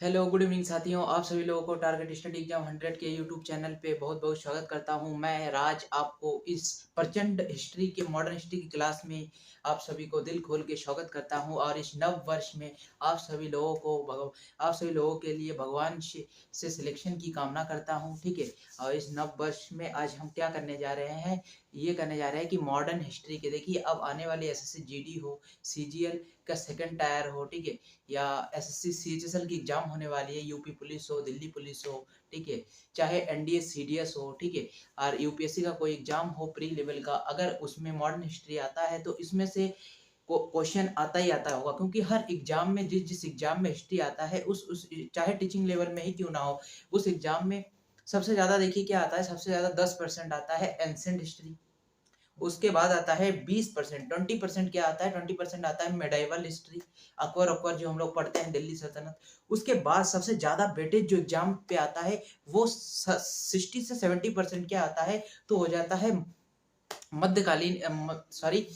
Hello good evening साथियों, आप सभी लोगों को टारगेट स्टडी एग्जाम 100 के यूट्यूब चैनल पे बहुत बहुत स्वागत करता हूं। मैं राज आपको इस प्रचंड हिस्ट्री के मॉडर्न हिस्ट्री की क्लास में आप सभी को दिल खोल के स्वागत करता हूं। और इस नव वर्ष में आप सभी लोगों के लिए भगवान से सिलेक्शन की कामना करता हूं। ठीक है। और इस नव वर्ष में आज हम क्या करने जा रहे हैं, ये करने जा रहे हैं कि मॉडर्न हिस्ट्री के देखिए अब आने वाली एसएससी जीडी हो, सीजीएल का सेकंड टायर हो, ठीक है, या एसएससी सीएचएसएल की एग्जाम होने वाली है, यूपी पुलिस हो, दिल्ली पुलिस हो, ठीक है, चाहे एनडीए सीडीएस हो, ठीक है, और यूपीएससी का कोई एग्जाम हो प्री लेवल का, अगर उसमें मॉडर्न हिस्ट्री आता है तो इसमें से क्वेश्चन आता ही आता होगा, क्योंकि हर एग्जाम में जिस जिस एग्जाम में हिस्ट्री आता है उस चाहे टीचिंग लेवल में ही क्यों ना हो, उस एग्जाम में सबसे ज्यादा देखिए क्या आता है, सबसे ज्यादा 10% आता है एंसेंट हिस्ट्री। उसके बाद आता है 20%, 20% क्या आता है, 20% आता है मेडाइवल हिस्ट्री, अकबर अकबर जो हम लोग पढ़ते हैं, दिल्ली सल्तनत। उसके बाद सबसे ज्यादा वेटेज जो एग्जाम पे आता है वो 60 से 70% क्या आता है, तो हो जाता है मध्यकालीन, सॉरी,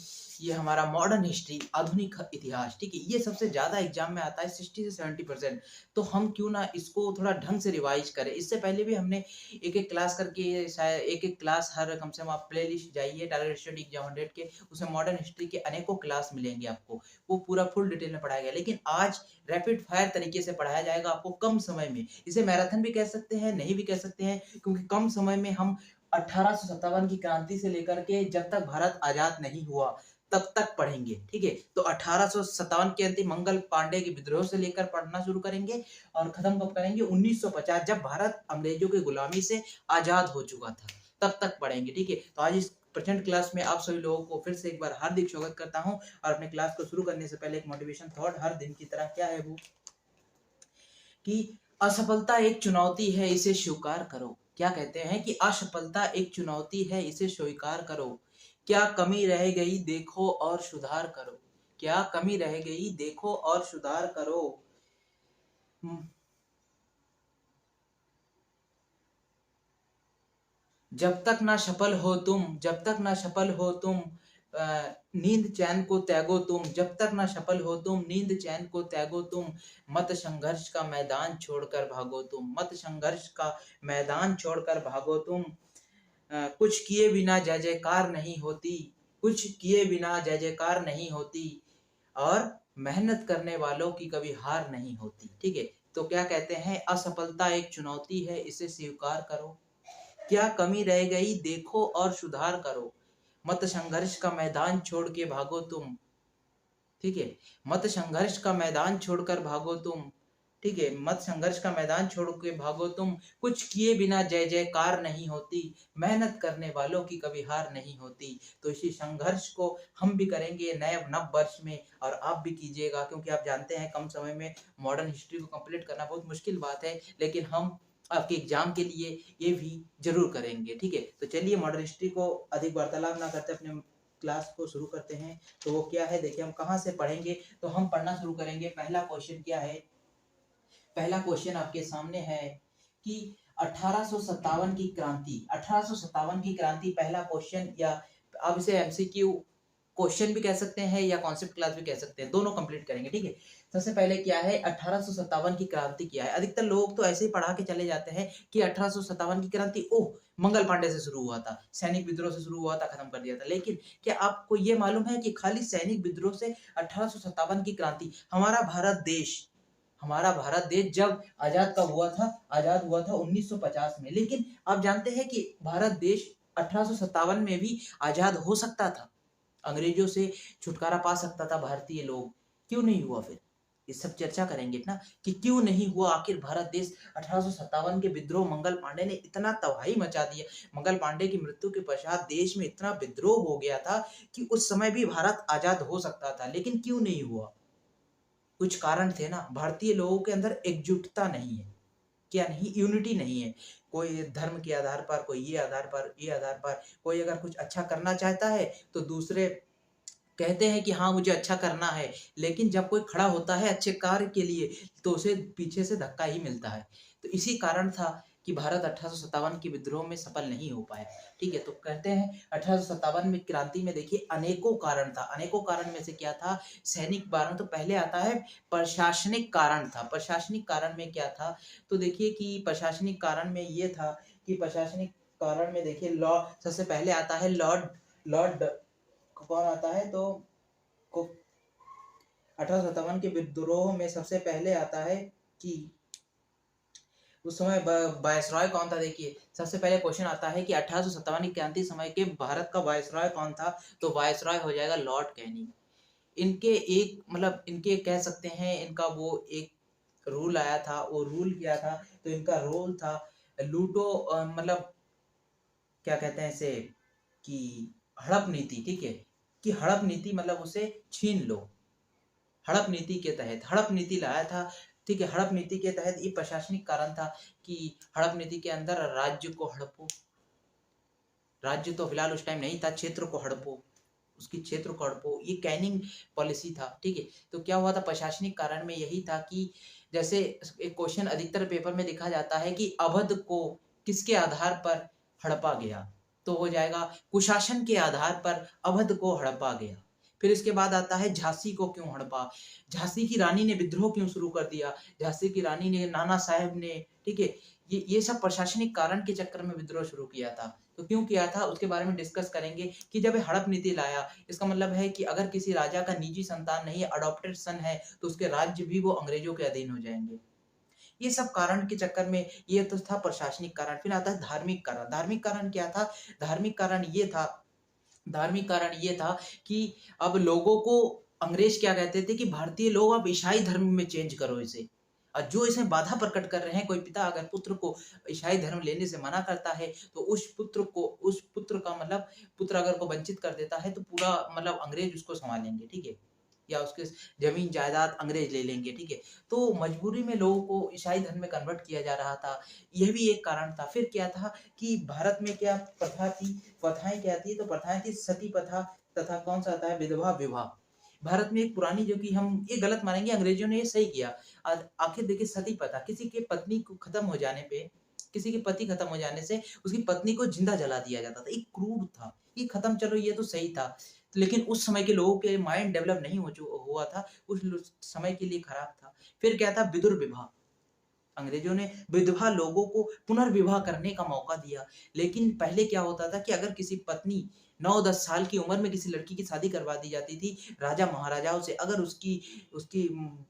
ये हमारा मॉडर्न हिस्ट्री, आधुनिक इतिहास, ठीक है, ये सबसे ज्यादा एग्जाम में आता है 60 से 70%। तो हम क्यों ना इसको थोड़ा ढंग से रिवाइज करें। इससे पहले भी हमने एक एक क्लास करके, शायद एक एक क्लास हर, कम से कम आप प्ले लिस्ट जाइए टारगेट स्टडी एग्जाम 100 के, उसमें मॉडर्न हिस्ट्री के अनेकों क्लास मिलेंगे आपको, वो पूरा फुल डिटेल में पढ़ाया गया। लेकिन आज रैपिड फायर तरीके से पढ़ाया जाएगा आपको कम समय में। इसे मैराथन भी कह सकते हैं, नहीं भी कह सकते हैं, क्योंकि कम समय में हम 1857 की क्रांति से लेकर के जब तक भारत आजाद नहीं हुआ तब तक पढ़ेंगे। ठीक है, तो 1857 के अंतिम मंगल पांडे के विद्रोह से लेकर पढ़ना शुरू करेंगे और खत्म कब करेंगे, 1950, जब भारत अंग्रेजों की गुलामी से आजाद हो चुका था, तब तक पढ़ेंगे। ठीक है, तो आज इस प्रचंड क्लास में आप सभी लोगों को फिर से एक बार हार्दिक स्वागत करता हूं। और अपने क्लास को शुरू करने से पहले एक मोटिवेशन थॉट हर दिन की तरह, क्या है वो, कि असफलता एक चुनौती है, इसे स्वीकार करो। क्या कहते हैं कि असफलता एक चुनौती है, इसे स्वीकार करो। क्या कमी रह गई देखो और सुधार करो। क्या कमी रह गई देखो और सुधार करो। हम्म, जब तक ना सफल हो तुम, जब तक ना सफल हो तुम, नींद चैन को त्यागो तुम। जब तक ना सफल हो तुम, नींद चैन को त्यागो तुम। मत संघर्ष का मैदान छोड़कर भागो तुम। मत संघर्ष का मैदान छोड़कर भागो तुम। कुछ किए बिना जय जयकार नहीं होती। कुछ किए बिना जय जयकार नहीं होती। और मेहनत करने वालों की कभी हार नहीं होती। ठीक है, तो क्या कहते हैं, असफलता एक चुनौती है, इसे स्वीकार करो। क्या कमी रह गई देखो और सुधार करो। मत संघर्ष का मैदान छोड़ के भागो तुम। ठीक है, मत संघर्ष का मैदान छोड़कर भागो तुम। ठीक है, मत संघर्ष का मैदान छोड़ के भागो तुम। कुछ किए बिना जय जयकार नहीं होती। मेहनत करने वालों की कभी हार नहीं होती। तो इसी संघर्ष को हम भी करेंगे नए नव वर्ष में, और आप भी कीजिएगा, क्योंकि आप जानते हैं कम समय में मॉडर्न हिस्ट्री को कंप्लीट करना बहुत मुश्किल बात है, लेकिन हम आपके एग्जाम के लिए ये भी जरूर करेंगे। ठीक है, तो चलिए मॉडर्न हिस्ट्री को अधिक वार्तालाप ना करते अपने क्लास को शुरू करते हैं। तो वो क्या है, देखिए हम कहाँ से पढ़ेंगे, तो हम पढ़ना शुरू करेंगे। पहला क्वेश्चन क्या है, पहला क्वेश्चन आपके सामने है कि 1857 की क्रांति, 1857 की क्रांति पहला क्वेश्चन, या आप इसे एमसीक्यू क्वेश्चन भी कह सकते हैं या कॉन्सेप्ट क्लास भी कह सकते हैं, दोनों कंप्लीट करेंगे। ठीक है, सबसे पहले क्या है, 1857 की क्रांति क्या है। अधिकतर लोग तो ऐसे ही पढ़ा के चले जाते हैं कि 1857 की क्रांति, ओह, मंगल पांडे से शुरू हुआ था, सैनिक विद्रोह से शुरू हुआ था, खत्म कर दिया था। लेकिन क्या आपको ये मालूम है कि खाली सैनिक विद्रोह से 1857 की क्रांति, हमारा भारत देश जब आजाद कब हुआ था, आजाद हुआ था 1950 में। लेकिन आप जानते हैं कि भारत देश 1857 में भी आजाद हो सकता था, अंग्रेजों से छुटकारा पा सकता था भारतीय लोग, क्यों नहीं हुआ फिर, ये सब चर्चा करेंगे ना, कि क्यों नहीं हुआ आखिर भारत देश। 1857 के विद्रोह, मंगल पांडे ने इतना तबाही मचा दिया, मंगल पांडे की मृत्यु के पश्चात देश में इतना विद्रोह हो गया था कि उस समय भी भारत आजाद हो सकता था, लेकिन क्यों नहीं हुआ। कुछ कारण थे ना, भारतीय लोगों के अंदर एकजुटता नहीं है, क्या नहीं, यूनिटी नहीं है। कोई धर्म के आधार पर, कोई ये आधार पर, ये आधार पर, कोई अगर कुछ अच्छा करना चाहता है तो दूसरे कहते हैं कि हाँ मुझे अच्छा करना है, लेकिन जब कोई खड़ा होता है अच्छे कार्य के लिए तो उसे पीछे से धक्का ही मिलता है। तो इसी कारण था कि भारत 1857 के विद्रोह में सफल नहीं हो पाया। ठीक है, तो कहते हैं 1857 में क्रांति में देखिए अनेकों कारण था। अनेकों कारण में से क्या था? सैनिक कारण तो पहले आता है, प्रशासनिक कारण था। प्रशासनिक कारण में क्या था? तो देखिए कि प्रशासनिक कारण में ये था कि प्रशासनिक कारण में देखिए लॉ सबसे पहले आता है लॉर्ड लॉर्ड कौन आता है? तो 1857 के विद्रोह में सबसे पहले आता है कि उस समय वायसरॉय कौन था? देखिए सबसे पहले क्वेश्चन आता है कि 1857 की क्रांति समय के भारत का वायसरॉय कौन था? तो वायसरॉय हो जाएगा लॉर्ड कैनिंग। इनके एक मतलब इनके कह सकते हैं इनका वो एक रूल आया था। वो रूल क्या था? तो इनका रोल था लूटो मतलब क्या कहते हैं इसे कि हड़प नीति। ठीक है, कि हड़प नीति मतलब उसे छीन लो। हड़प नीति के तहत हड़प नीति लाया था। ठीक है, हड़प नीति के तहत ये प्रशासनिक कारण था कि हड़प नीति के अंदर राज्य को हड़पो। राज्य तो फिलहाल उस टाइम नहीं था, क्षेत्र को हड़पो, उसकी क्षेत्र को हड़पो, ये कैनिंग पॉलिसी था। ठीक है, तो क्या हुआ था प्रशासनिक कारण में? यही था कि जैसे एक क्वेश्चन अधिकतर पेपर में देखा जाता है कि अवध को किसके आधार पर हड़पा गया? तो हो जाएगा कुशासन के आधार पर अवध को हड़पा गया। फिर इसके बाद आता है झांसी को क्यों हड़पा? झांसी की रानी ने विद्रोह क्यों शुरू कर दिया? झांसी की रानी ने, नाना साहेब ने, ठीक है, ये सब प्रशासनिक कारण के चक्कर में विद्रोह शुरू किया था। तो क्यों किया था उसके बारे में डिस्कस करेंगे कि जब ये हड़प नीति लाया, इसका मतलब है कि अगर किसी राजा का निजी संतान नहीं है, अडॉप्टेड सन है, तो उसके राज्य भी वो अंग्रेजों के अधीन हो जाएंगे। ये सब कारण के चक्कर में ये तो था प्रशासनिक कारण। फिर आता है धार्मिक कारण। धार्मिक कारण क्या था? धार्मिक कारण ये था धार्मिक कारण ये था कि अब लोगों को अंग्रेज क्या कहते थे कि भारतीय लोग अब ईसाई धर्म में चेंज करो इसे। और जो इसमें बाधा प्रकट कर रहे हैं, कोई पिता अगर पुत्र को ईसाई धर्म लेने से मना करता है तो उस पुत्र का मतलब पुत्र अगर को वंचित कर देता है तो पूरा मतलब अंग्रेज उसको संभालेंगे। ठीक है, या उसके जमीन जायदाद अंग्रेज ले लेंगे। ठीक है, तो मजबूरी में लोगों को ईसाई धर्म में कन्वर्ट किया जा रहा था। यह भी एक कारण था। फिर क्या था कि भारत में क्या प्रथा थी? प्रथाएं क्या थी? तो प्रथाएं थी सती प्रथा तथा कौन सा आता है? विधवा विवाह। भारत में एक पुरानी, जो कि हम ये गलत मानेंगे, अंग्रेजों ने ये सही किया। आखिर देखिए सती प्रथा, किसी के पत्नी को खत्म हो जाने पे, किसी के पति खत्म हो जाने से उसकी पत्नी को जिंदा जला दिया जाता था। एक क्रूर था ये। खत्म, चलो ये तो सही था, लेकिन उस समय के लोगों के माइंड डेवलप नहीं हुआ था, उस समय के लिए खराब था। फिर क्या था? विदुर विवाह। अंग्रेजों ने विधवा लोगों को पुनर्विवाह करने का मौका दिया। लेकिन पहले क्या होता था कि अगर किसी पत्नी 9-10 साल की उम्र में किसी लड़की की शादी करवा दी जाती थी राजा महाराजाओं से, अगर उसकी उसकी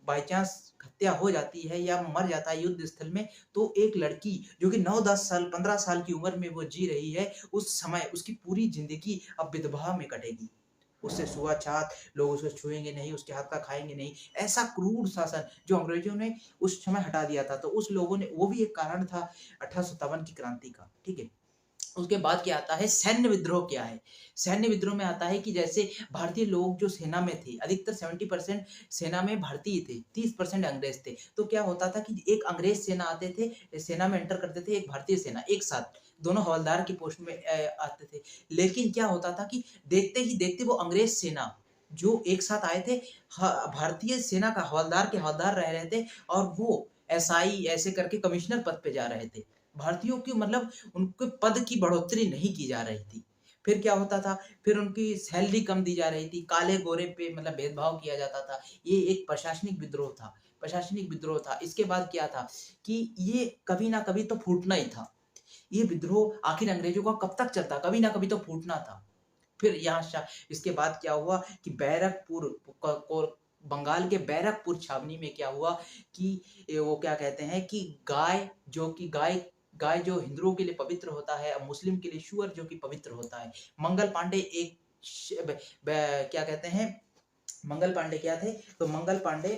बाय चांस हत्या हो जाती है या मर जाता है युद्ध स्थल में, तो एक लड़की जो कि 9-10 साल 15 साल की उम्र में वो जी रही है, उस समय उसकी पूरी जिंदगी अब विधवा में कटेगी। उससे छुआछात, लोग उसको छुएंगे नहीं, उसके हाथ का खाएंगे नहीं। ऐसा क्रूर शासन जो अंग्रेजों ने उस समय हटा दिया था। तो उस लोगों ने, वो भी एक कारण था 1857 की क्रांति का। ठीक है, उसके बाद क्या आता है? सैन्य विद्रोह क्या है? सैन्य विद्रोह में आता है कि जैसे भारतीय लोग जो सेना में थे, अधिकतर 70% सेना में भारतीय थे, 30% अंग्रेज थे। तो क्या होता था कि एक अंग्रेज सेना आते थे, सेना में एंटर करते थे, एक भारतीय सेना, एक साथ दोनों हवलदार की पोस्ट में आते थे। लेकिन क्या होता था कि देखते ही देखते वो अंग्रेज सेना जो एक साथ आए थे, भारतीय सेना का हवलदार के हवलदार रह रहे थे, और वो एसआई ऐसे करके कमिश्नर पद पे जा रहे थे। भारतीयों की मतलब उनके पद की बढ़ोतरी नहीं की जा रही थी। फिर क्या होता था? फिर उनकी सैलरी कम दी जा रही थी, काले गोरे पे मतलब भेदभाव किया जाता था। ये एक प्रशासनिक विद्रोह था। प्रशासनिक विद्रोह था। इसके बाद क्या था कि ये कभी ना कभी तो फूटना ही था। ये विद्रोह आखिर अंग्रेजों का कब तक चलता? कभी ना कभी तो फूटना था। फिर यहाँ इसके बाद क्या हुआ कि बैरकपुर को बंगाल के बैरकपुर छावनी में क्या हुआ कि वो क्या कहते हैं कि गाय, जो कि गाय गाय जो हिंदुओं के लिए पवित्र होता है, और मुस्लिम के लिए शुअर जो कि पवित्र होता है। मंगल पांडे एक क्या कहते हैं, मंगल पांडे क्या थे? तो मंगल पांडे,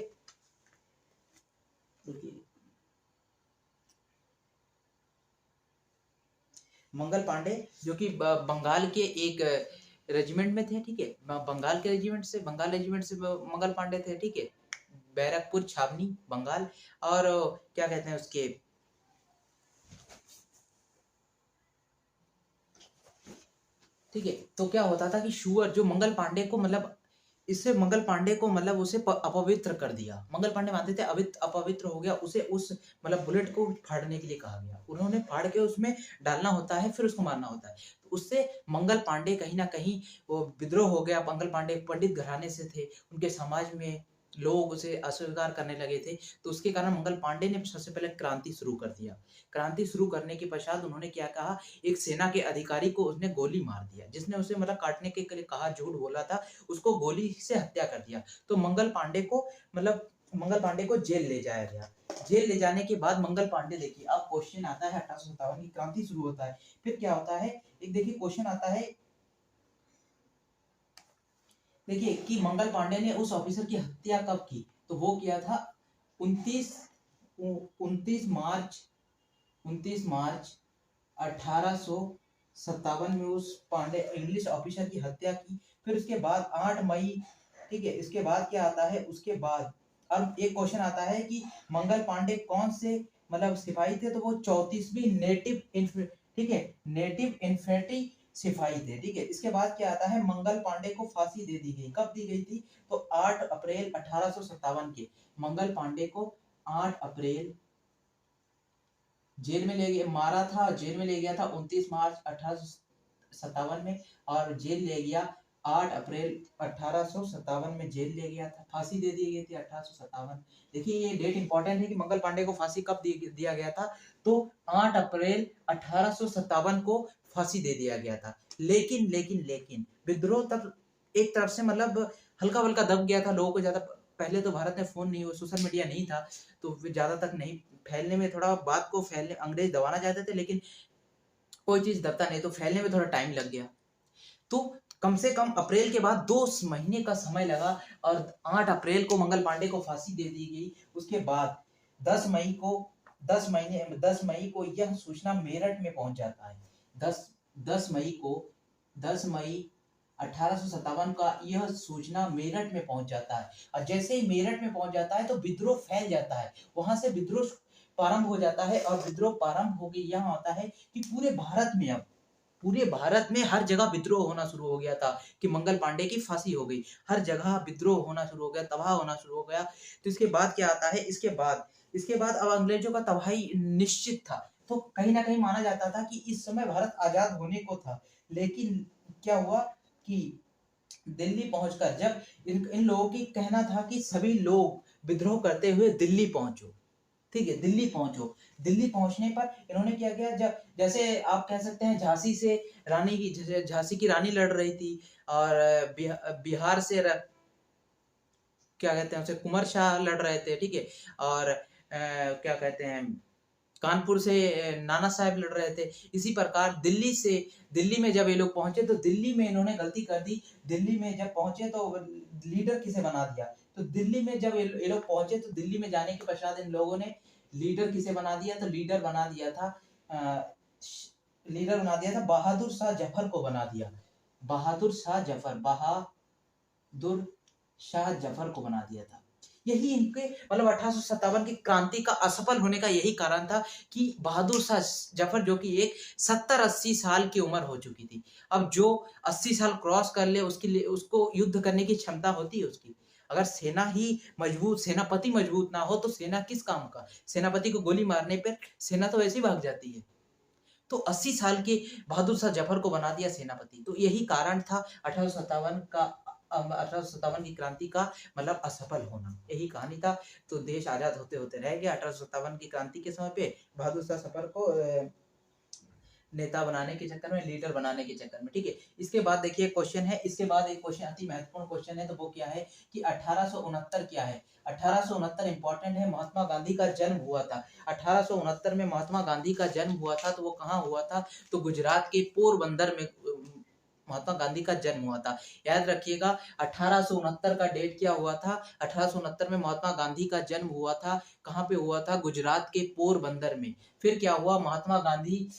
मंगल पांडे जो कि बंगाल के एक रेजिमेंट में थे। ठीक है, बंगाल रेजिमेंट से मंगल पांडे थे। ठीक है, बैरकपुर छावनी बंगाल। और क्या कहते हैं उसके, ठीक है, तो क्या होता था कि शुअर जो मंगल पांडे को मतलब इससे मंगल पांडे को मतलब उसे अपवित्र कर दिया। मंगल पांडे मानते थे अपवित्र हो गया, उसे उस मतलब बुलेट को फाड़ने के लिए कहा गया। उन्होंने फाड़ के उसमें डालना होता है, फिर उसको मारना होता है। तो उससे मंगल पांडे कहीं ना कहीं वो विद्रोह हो गया। मंगल पांडे पंडित घराने से थे, उनके समाज में लोग उसे अस्वीकार करने लगे थे। तो उसके कारण मंगल पांडे ने सबसे पहले क्रांति शुरू कर दिया। क्रांति शुरू करने के पश्चात उन्होंने क्या कहा, एक सेना के अधिकारी को उसने गोली मार दिया, जिसने उसे मतलब काटने के लिए कहा, झूठ बोला था, उसको गोली से हत्या कर दिया। तो मंगल पांडे को मतलब मंगल पांडे को जेल ले जाया गया। जेल ले जाने के बाद मंगल पांडे, देखिए अब क्वेश्चन आता है, 1857 की क्रांति शुरू होता है, फिर क्या होता है, एक देखिए क्वेश्चन आता है, देखिए कि मंगल पांडे ने उस ऑफिसर की हत्या कब की। तो वो किया था 29 29 मार्च 1857 में उस पांडे इंग्लिश ऑफिसर की हत्या की। फिर उसके बाद 8 मई, ठीक है, इसके बाद क्या आता है, उसके बाद अब एक क्वेश्चन आता है कि मंगल पांडे कौन से मतलब सिपाही थे। तो वो 34वीं नेटिव ठीक है, नेटिव इन्फेंट्री सिपाही थे। ठीक है, इसके बाद क्या आता है, मंगल पांडे को फांसी दे दी गई। कब दी गई थी, तो 8 अप्रैल 1857 के मंगल पांडे को 8 अप्रैल जेल में ले गया, मारा था, जेल में ले गया था 29 मार्च 1857 में, और जेल ले गया 8 अप्रैल 1857 में, जेल ले गया था, फांसी दे दी गई थी 1857। देखिए ये डेट इंपॉर्टेंट है कि मंगल पांडे को फांसी कब दिया गया था, तो 8 अप्रैल 1857 को फांसी दे दिया गया था। लेकिन लेकिन लेकिन विद्रोह तब एक तरफ से मतलब हल्का हल्का दब गया था। लोगों को ज्यादा, पहले तो भारत में फोन नहीं हुआ, सोशल मीडिया नहीं था, तो ज्यादा तक नहीं फैलने में, थोड़ा बात को फैलने अंग्रेज दबाना चाहते थे, लेकिन कोई चीज दबता नहीं, तो फैलने में थोड़ा टाइम लग गया। तो कम से कम अप्रैल के बाद 2 महीने का समय लगा, और 8 अप्रैल को मंगल पांडे को फांसी दे दी गई। उसके बाद 10 मई को 10 मई को यह सूचना मेरठ में पहुंच जाता है। 10 10 मई को 10 मई 1857 का यह सूचना मेरठ में पहुंच जाता है। और जैसे ही मेरठ में पहुंच जाता है तो विद्रोह फैल जाता है, वहां से विद्रोह प्रारंभ हो जाता है। और विद्रोह प्रारंभ हो गई, यहाँ होता है कि पूरे भारत में हर जगह विद्रोह होना शुरू हो गया था कि मंगल पांडे की फांसी हो गई। हर जगह विद्रोह होना शुरू हो गया, तबाह होना शुरू हो गया। तो इसके बाद क्या आता है, इसके बाद अब अंग्रेजों का तबाही निश्चित था। तो कहीं ना कहीं माना जाता था कि इस समय भारत आजाद होने को था। लेकिन क्या हुआ कि दिल्ली पहुंचकर, जब इन लोगों की कहना था कि सभी लोग विद्रोह करते हुए दिल्ली पहुंचो, ठीक है, दिल्ली पहुंचो। दिल्ली पहुंचने पर इन्होंने क्या किया, जब जैसे आप कह सकते हैं झांसी से झांसी की रानी लड़ रही थी, और बिहार से क्या कहते हैं उसे, कुंवर शाह लड़ रहे थे, ठीक है, और क्या कहते हैं कानपुर से नाना साहब लड़ रहे थे। इसी प्रकार दिल्ली में जब ये लोग पहुंचे, तो दिल्ली में इन्होंने गलती कर दी। दिल्ली में जब पहुंचे तो लीडर किसे बना दिया, तो दिल्ली में जब ये लोग पहुंचे, तो दिल्ली में जाने के पश्चात इन लोगों ने लीडर किसे बना दिया, तो लीडर बना दिया था बहादुर शाह जफर को बना दिया। बहादुर शाह जफर को बना दिया था। यही इनके मतलब 1857 की क्रांति का असफल होने का यही कारण था कि बहादुर शाह जफर, जो कि एक 70-80 साल की उम्र हो चुकी थी। अब जो 80 साल क्रॉस कर ले, उसके लिए उसको युद्ध करने की क्षमता होती है उसकी। अगर सेनापति मजबूत ना हो तो सेना किस काम का। सेनापति को गोली मारने पर सेना तो वैसे ही भाग जाती है। तो 80 साल के बहादुर शाह जफर को बना दिया सेनापति। तो यही कारण था 1857 की क्रांति का मतलब असफल होना, यही कहानी था। तो देश आजाद होते होते रह गया। 1857 की क्रांति के समय पे बहादुर शाह जफर को नेता बनाने के चक्कर में, लीडर बनाने के चक्कर में, ठीक है। इसके बाद देखिए क्वेश्चन है, इसके बाद एक क्वेश्चन अति महत्वपूर्ण क्वेश्चन है, तो वो क्या है कि 1869 क्या है। 1869 इंपॉर्टेंट है, महात्मा गांधी का जन्म हुआ था। 1869 में महात्मा गांधी का जन्म हुआ था। तो वो कहाँ हुआ था, तो गुजरात के पोरबंदर में महात्मा गांधी का जन्म हुआ था। याद रखिएगा 1869 का डेट क्या हुआ था, 1869 में महात्मा गांधी का जन्म हुआ था। कहाँ पे हुआ था, गुजरात के पोरबंदर में। फिर क्या हुआ, महात्मा गांधी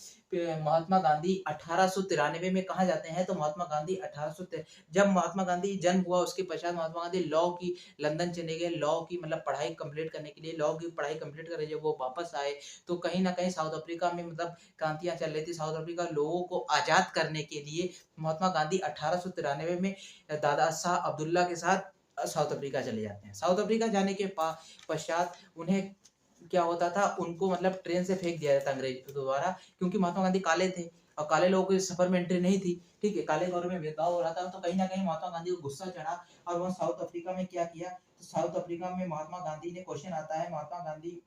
महात्मा गांधी 1893 में कहाँ जाते हैं? तो महात्मा गांधी 1800 जब महात्मा गांधी जन्म हुआ उसके पश्चात महात्मा गांधी लॉ की लंदन चले गए, लॉ की मतलब पढ़ाई कंप्लीट करने के लिए। लॉ की पढ़ाई कंप्लीट कर जब वो वापस आए तो कहीं ना कहीं साउथ अफ्रीका में मतलब क्रांतियां चल रही थी। साउथ अफ्रीका लोगों को आजाद करने के लिए महात्मा गांधी 1893 में दादा साहब अब्दुल्ला के साथ साउथ अफ्रीका चले जाते हैं। साउथ अफ्रीका जाने के पश्चात उन्हें क्या होता था, उनको मतलब ट्रेन से फेंक दिया जाता अंग्रेज द्वारा, क्योंकि महात्मा गांधी काले थे और काले लोगों को इस सफर में एंट्री नहीं थी। ठीक है, काले गौर में भेदभाव हो रहा था, तो कहीं ना कहीं महात्मा गांधी को गुस्सा चढ़ा और वह साउथ अफ्रीका में क्या किया, तो साउथ अफ्रीका में महात्मा गांधी ने, क्वेश्चन आता है, महात्मा गांधी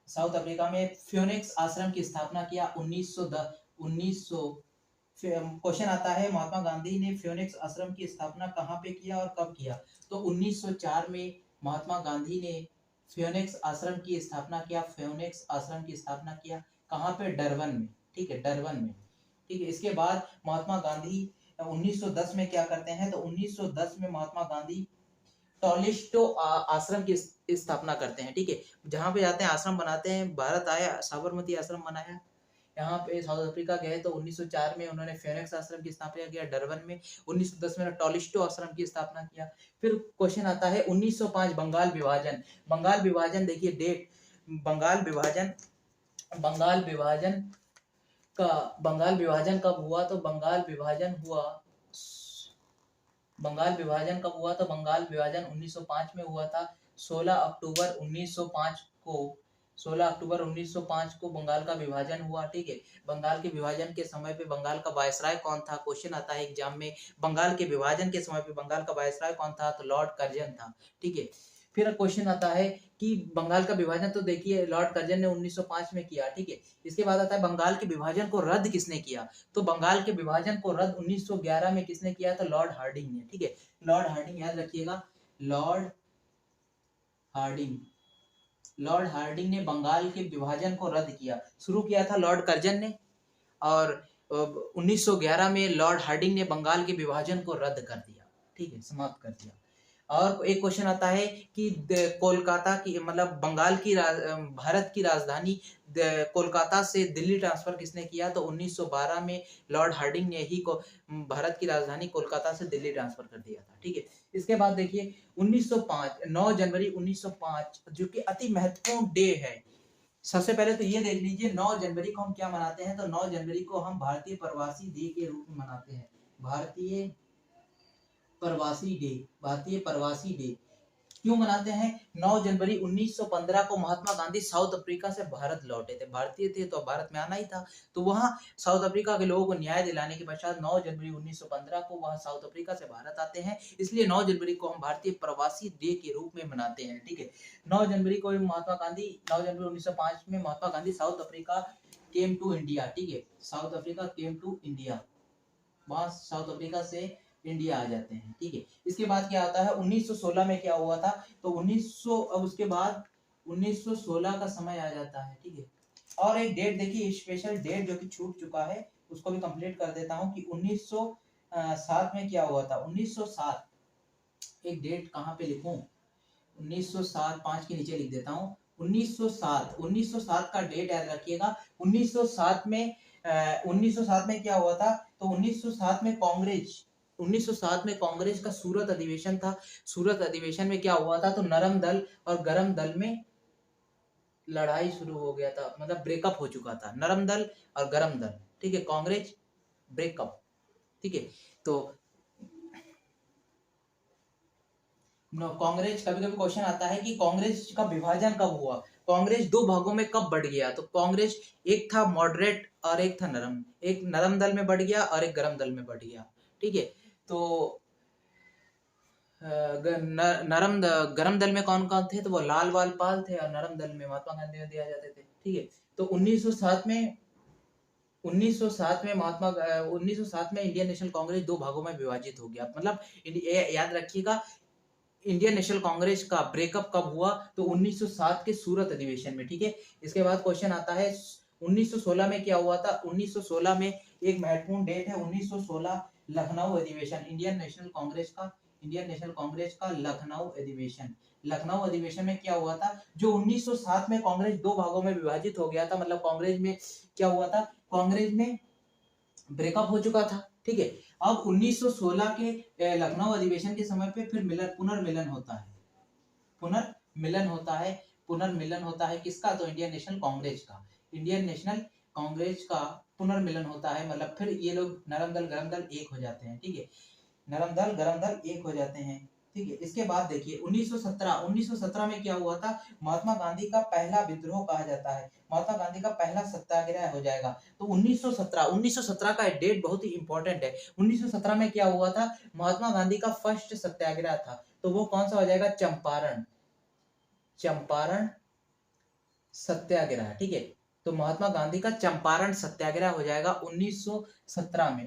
साउथ अफ्रीका में फ्योनिक्स आश्रम की स्थापना किया 1900। क्वेश्चन आता है महात्मा गांधी ने फ्योनिक्स आश्रम की स्थापना कहाँ पे किया और कब किया? तो 1904 में महात्मा गांधी ने फ्योनिक्स आश्रम की स्थापना किया। फ्योनिक्स आश्रम की स्थापना किया कहाँ पे? डरबन में। ठीक है, डरबन में। ठीक है, इसके बाद महात्मा गांधी 1910 में क्या करते हैं? तो 1910 में महात्मा गांधी टॉलिस्टो आश्रम की स्थापना करते हैं। ठीक है, जहाँ पे जाते हैं आश्रम बनाते हैं। भारत आया, साबरमती आश्रम बनाया, यहाँ पे साउथ अफ्रीका गए तो 1904 में उन्होंने फेनिक्स आश्रम की स्थापना किया डरबन में। 1910 में टॉलिस्टो आश्रम की स्थापना किया। फिर क्वेश्चन आता है 1905 बंगाल विभाजन। बंगाल विभाजन देखिए डेट, बंगाल विभाजन बंगाल विभाजन कब हुआ? तो बंगाल विभाजन कब हुआ? तो बंगाल विभाजन 1905 में हुआ था। 16 अक्टूबर 1905 को बंगाल का विभाजन हुआ। ठीक है, बंगाल के विभाजन के समय पे बंगाल का वायसराय कौन था? क्वेश्चन आता है एग्जाम में, बंगाल के विभाजन के समय पे बंगाल का वायसराय कौन था? तो लॉर्ड कर्जन था। ठीक है, फिर क्वेश्चन आता है कि बंगाल का विभाजन तो देखिए लॉर्ड कर्जन ने 1905 में किया। ठीक है, इसके बाद आता है बंगाल के विभाजन को रद्द किसने किया? तो बंगाल के विभाजन को रद्द 1911 में किसने किया? तो लॉर्ड हार्डिंग ने। ठीक है, लॉर्ड हार्डिंग, याद रखिएगा, लॉर्ड हार्डिंग ने बंगाल के विभाजन को रद्द किया। शुरू किया था लॉर्ड कर्जन ने और 1911 में लॉर्ड हार्डिंग ने बंगाल के विभाजन को रद्द कर दिया। ठीक है, समाप्त कर दिया। और एक क्वेश्चन आता है कि कोलकाता की मतलब बंगाल की भारत की राजधानी कोलकाता से दिल्ली ट्रांसफर किसने किया? तो 1912 में लॉर्ड हार्डिंग ने ही को भारत की राजधानी कोलकाता से दिल्ली ट्रांसफर कर दिया था। ठीक है, इसके बाद देखिए 1905 9 जनवरी 1905 जो कि अति महत्वपूर्ण डे है। सबसे पहले तो ये देख लीजिए 9 जनवरी को हम क्या मनाते हैं? तो 9 जनवरी को हम भारतीय प्रवासी डे के रूप में मनाते हैं। भारतीय प्रवासी डे क्यों मनाते हैं? 9 जनवरी 1915 को महात्मा गांधी साउथ अफ्रीका से भारत लौटे थे। भारतीय थे तो भारत में आना ही था, तो वहां साउथ अफ्रीका के लोगों को न्याय दिलाने के पश्चात 9 जनवरी 1915 को वहां साउथ अफ्रीका से भारत आते हैं, इसलिए 9 जनवरी को हम भारतीय प्रवासी डे के रूप में मनाते हैं। ठीक है, 9 जनवरी को 9 जनवरी 1905 में Mahatma Gandhi South Africa came to India. ठीक है, South Africa came to India, वहां साउथ अफ्रीका से इंडिया आ जाते हैं। ठीक है, इसके बाद क्या आता है 1916 में क्या हुआ था? तो 1900 अब उसके बाद 1916 का समय आ जाता है। ठीक है, और एक डेट देखिए, स्पेशल डेट जो कि छूट चुका है उसको भी कंप्लीट कर देता हूं कि 1907 में क्या हुआ था। 1907 एक डेट कहाँ पे लिखूं? 1907 5 के नीचे लिख देता हूँ। 1907 का डेट याद रखिएगा। 1907 में क्या हुआ था? तो 1907 में कांग्रेस का सूरत अधिवेशन था। सूरत अधिवेशन में क्या हुआ था? तो नरम दल और गरम दल में लड़ाई शुरू हो गया था, मतलब ब्रेकअप हो चुका था, नरम दल और गरम दल। ठीक है, कांग्रेस ब्रेकअप। ठीक है, तो कांग्रेस, कभी कभी क्वेश्चन आता है कि कांग्रेस का विभाजन कब हुआ? कांग्रेस दो भागों में कब बढ़ गया? तो कांग्रेस एक था मॉडरेट और एक था नरम, एक नरम दल में बढ़ गया और एक गरम दल में बढ़ गया। ठीक है, तो गरम दल में कौन कौन थे? तो वो लाल वाल पाल थे और नरम दल में महात्मा गांधी दिया जाते थे। ठीक है, तो 1907 में इंडियन नेशनल कांग्रेस दो भागों में विभाजित हो गया। मतलब याद रखिएगा, इंडियन नेशनल कांग्रेस का ब्रेकअप कब हुआ? तो 1907 के सूरत अधिवेशन में। ठीक है, इसके बाद क्वेश्चन आता है 1916 में क्या हुआ था? 1916 में एक महत्वपूर्ण डेट है, 1916 लखनऊ अधिवेशन। इंडियन नेशनल कांग्रेस का लखनऊ अधिवेशन। लखनऊ अधिवेशन में क्या हुआ था, जो 1907 में कांग्रेस दो भागों में विभाजित हो गया था, मतलब कांग्रेस में क्या हुआ था, कांग्रेस में ब्रेकअप हो चुका था, ठीक है। अब 1916 के लखनऊ अधिवेशन के समय पे फिर पुनर्मिलन होता है, पुनर्मिलन होता है, पुनर्मिलन होता है किसका, तो इंडियन नेशनल कांग्रेस का, इंडियन नेशनल कांग्रेस का पुनर्मिलन होता है, मतलब फिर ये लोग नरम दल गरम दल एक हो जाते हैं, ठीक है, नरम दल गरम दल एक हो जाते हैं, ठीक है। इसके बाद देखिए 1917 में क्या हुआ था, महात्मा गांधी का पहला विद्रोह कहा जाता है, महात्मा गांधी का पहला सत्याग्रह हो जाएगा। तो 1917 का डेट बहुत ही इंपॉर्टेंट है। 1917 में क्या हुआ था, महात्मा गांधी का फर्स्ट सत्याग्रह था, तो वो कौन सा हो जाएगा, चंपारण, चंपारण सत्याग्रह, ठीक है। तो महात्मा गांधी का चंपारण सत्याग्रह हो जाएगा 1917 में,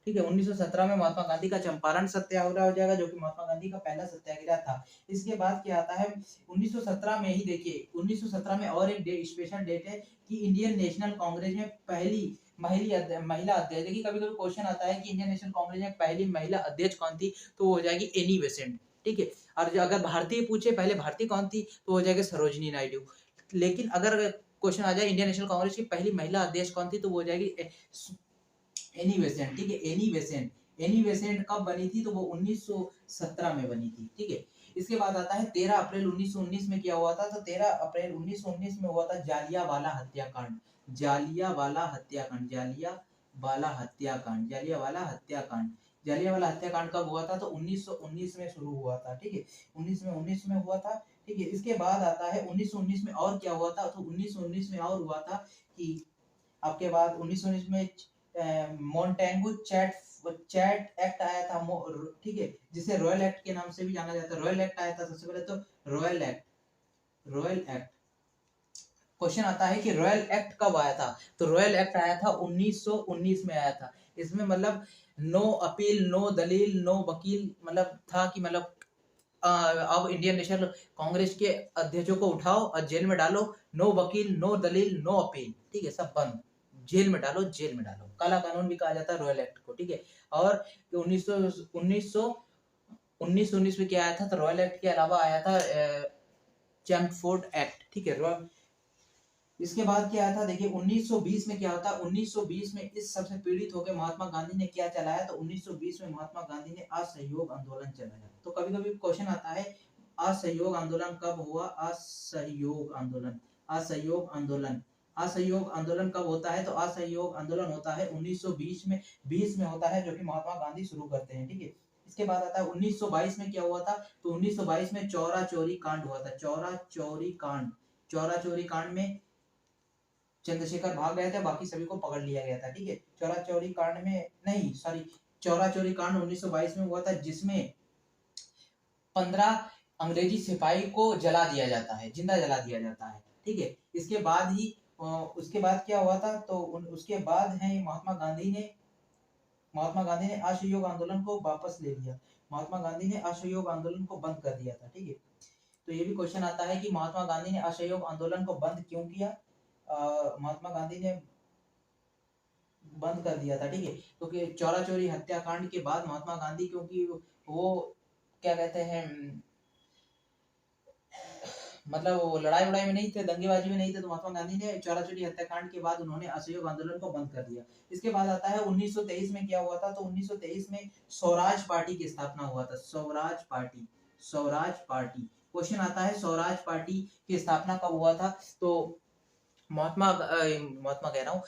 ठीक है। 1917 में महात्मा गांधी का चंपारण सत्याग्रह हो जाएगा, जो कि महात्मा गांधी का पहला सत्याग्रह था। इसके बाद क्या आता है 1917 में ही, देखिए 1917 में और एक स्पेशल डेट है कि इंडियन नेशनल कांग्रेस में पहली महिला अध्यक्ष, देखिए कभी कभी क्वेश्चन आता है कि इंडियन नेशनल कांग्रेस में पहली महिला अध्यक्ष कौन थी, तो वो हो जाएगी एनी बेसेंट, ठीक है। और अगर भारतीय पूछे पहले भारतीय कौन थी, तो हो जाएगा सरोजनी नायडू। लेकिन अगर क्वेश्चन आ जाए इंडियन नेशनल कांग्रेस की पहली महिला अध्यक्ष कौन थी, तो वो हो जाएगी एनी बेसेंट, ठीक है, एनी बेसेंट। एनी बेसेंट कब बनी थी, तो वो 1917 में बनी थी, ठीक है। इसके बाद आता है 13 अप्रैल 1919 में क्या हुआ था, तो 13 अप्रैल 1919 में हुआ था जालियांवाला हत्याकांड, जालियांवाला हत्याकांड, जालियांवाला हत्याकांड, जालियांवाला हत्याकांड। जालियांवाला हत्याकांड कब हुआ था, तो 1919 में शुरू हुआ था, ठीक है, 1919 में हुआ था, ठीक है। इसके बाद आता है 1919 में और क्या हुआ था, तो 1919 में और हुआ था कि आपके बाद 1919 में मोन्टेगू चैट एक्ट आया था, ठीक है, जिसे रॉयल एक्ट के नाम से भी जाना जाता है। रॉयल एक्ट आया था सबसे पहले, तो royal act, royal act. Question आता है कि रॉयल एक्ट कब आया था, तो रॉयल एक्ट आया था 1919 में आया था। इसमें मतलब नो अपील, नो दलील, नो वकील, मतलब था कि मतलब अब इंडियन नेशनल कांग्रेस के अध्यक्षों को उठाओ और जेल में डालो, नो वकील, नो दलील, नो अपील, ठीक है, सब बंद, जेल में डालो, जेल में डालो, काला कानून भी कहा जाता है रॉयल एक्ट को, ठीक है। और 1919 में क्या आया था, तो रॉयल एक्ट के अलावा आया था चैम्पफोर्ड एक्ट, ठीक है। इसके बाद क्या आया था, देखिए 1920 में क्या होता है, 1920 में इस सबसे पीड़ित होकर महात्मा गांधी ने क्या चलाया, तो 1920 में महात्मा गांधी ने असहयोग आंदोलन चलाया। तो कभी कभी क्वेश्चन आता है असहयोग आंदोलन कब हुआ, असहयोग आंदोलन, असहयोग आंदोलन, असहयोग आंदोलन कब होता है, तो असहयोग आंदोलन होता है 1920 में, 20 में होता है, जो कि महात्मा गांधी शुरू करते हैं, ठीक है। इसके बाद आता है 1922 में क्या हुआ था, तो 1922 में चौरा चोरी कांड हुआ था, चौरा चोरी कांड, चौरा चोरी कांड में चंद्रशेखर भाग गए थे, बाकी सभी को पकड़ लिया गया था, ठीक है। चौरा चोरी कांड में नहीं, सॉरी, चौरा चोरी कांड 1922 में हुआ था, जिसमें 15 अंग्रेजी सिपाही को जला दिया जाता है, जिंदा जला दिया जाता है, ठीक है। इसके बाद ही उसके बाद क्या हुआ था, तो उसके बाद है महात्मा गांधी ने असहयोग आंदोलन को वापस ले लिया, महात्मा गांधी ने असहयोग आंदोलन को बंद कर दिया था, ठीक है। तो ये भी क्वेश्चन आता है कि महात्मा गांधी ने असहयोग आंदोलन को बंद क्यों किया, महात्मा गांधी ने बंद कर दिया था, ठीक है। क्योंकि चौरा चोरी हत्याकांड के बाद महात्मा गांधी, क्योंकि वो क्या कहते हैं, मतलब वो लड़ाई वड़ाई में नहीं थे, दंगेबाजी में नहीं थे, तो महात्मा गांधी ने चौरा चोरी हत्याकांड के बाद उन्होंने असहयोग आंदोलन को बंद कर दिया। इसके बाद आता है 1923 में क्या हुआ था, तो 1923 में स्वराज पार्टी की स्थापना हुआ था, Swaraj party, Swaraj party. Question आता है स्वराज पार्टी की स्थापना कब हुआ था, तो महात्मा कह रहा हूँ,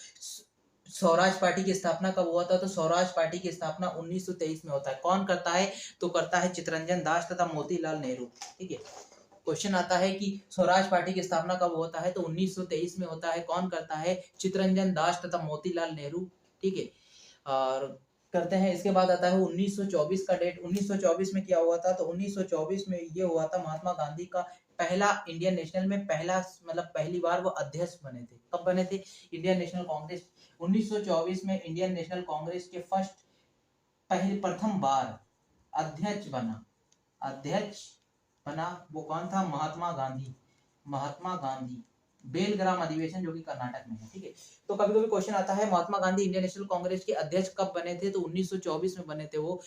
स्वराज पार्टी की स्थापना कब हुआ था, तो स्वराज पार्टी की स्थापना 1923 में होता है। कौन करता है, तो करता है चित्तरंजन दास तथा मोतीलाल नेहरू, ठीक है। क्वेश्चन आता है कि स्वराज पार्टी की स्थापना कब होता है, तो 1923 में होता है। कौन करता है, चित्तरंजन दास तथा मोतीलाल नेहरू, ठीक है। और करते हैं। इसके बाद आता है 1924 का डेट। 1924 में क्या हुआ था, तो 1924 में ये हुआ था, महात्मा गांधी का पहला इंडियन नेशनल में पहला मतलब पहली बार वो अध्यक्ष बने थे। कब बने थे, इंडियन नेशनल कांग्रेस 1924 में इंडियन नेशनल कांग्रेस के प्रथम बार अध्यक्ष बना वो कौन था, महात्मा गांधी, महात्मा गांधी। बेलग्राम अधिवेशन जो कि कर्नाटक में है, ठीक है। तो कभी कभी क्वेश्चन आता है महात्मा गांधी इंडियन नेशनल कांग्रेस के अध्यक्ष कब बने थे, तो 1924 में बने थे। वो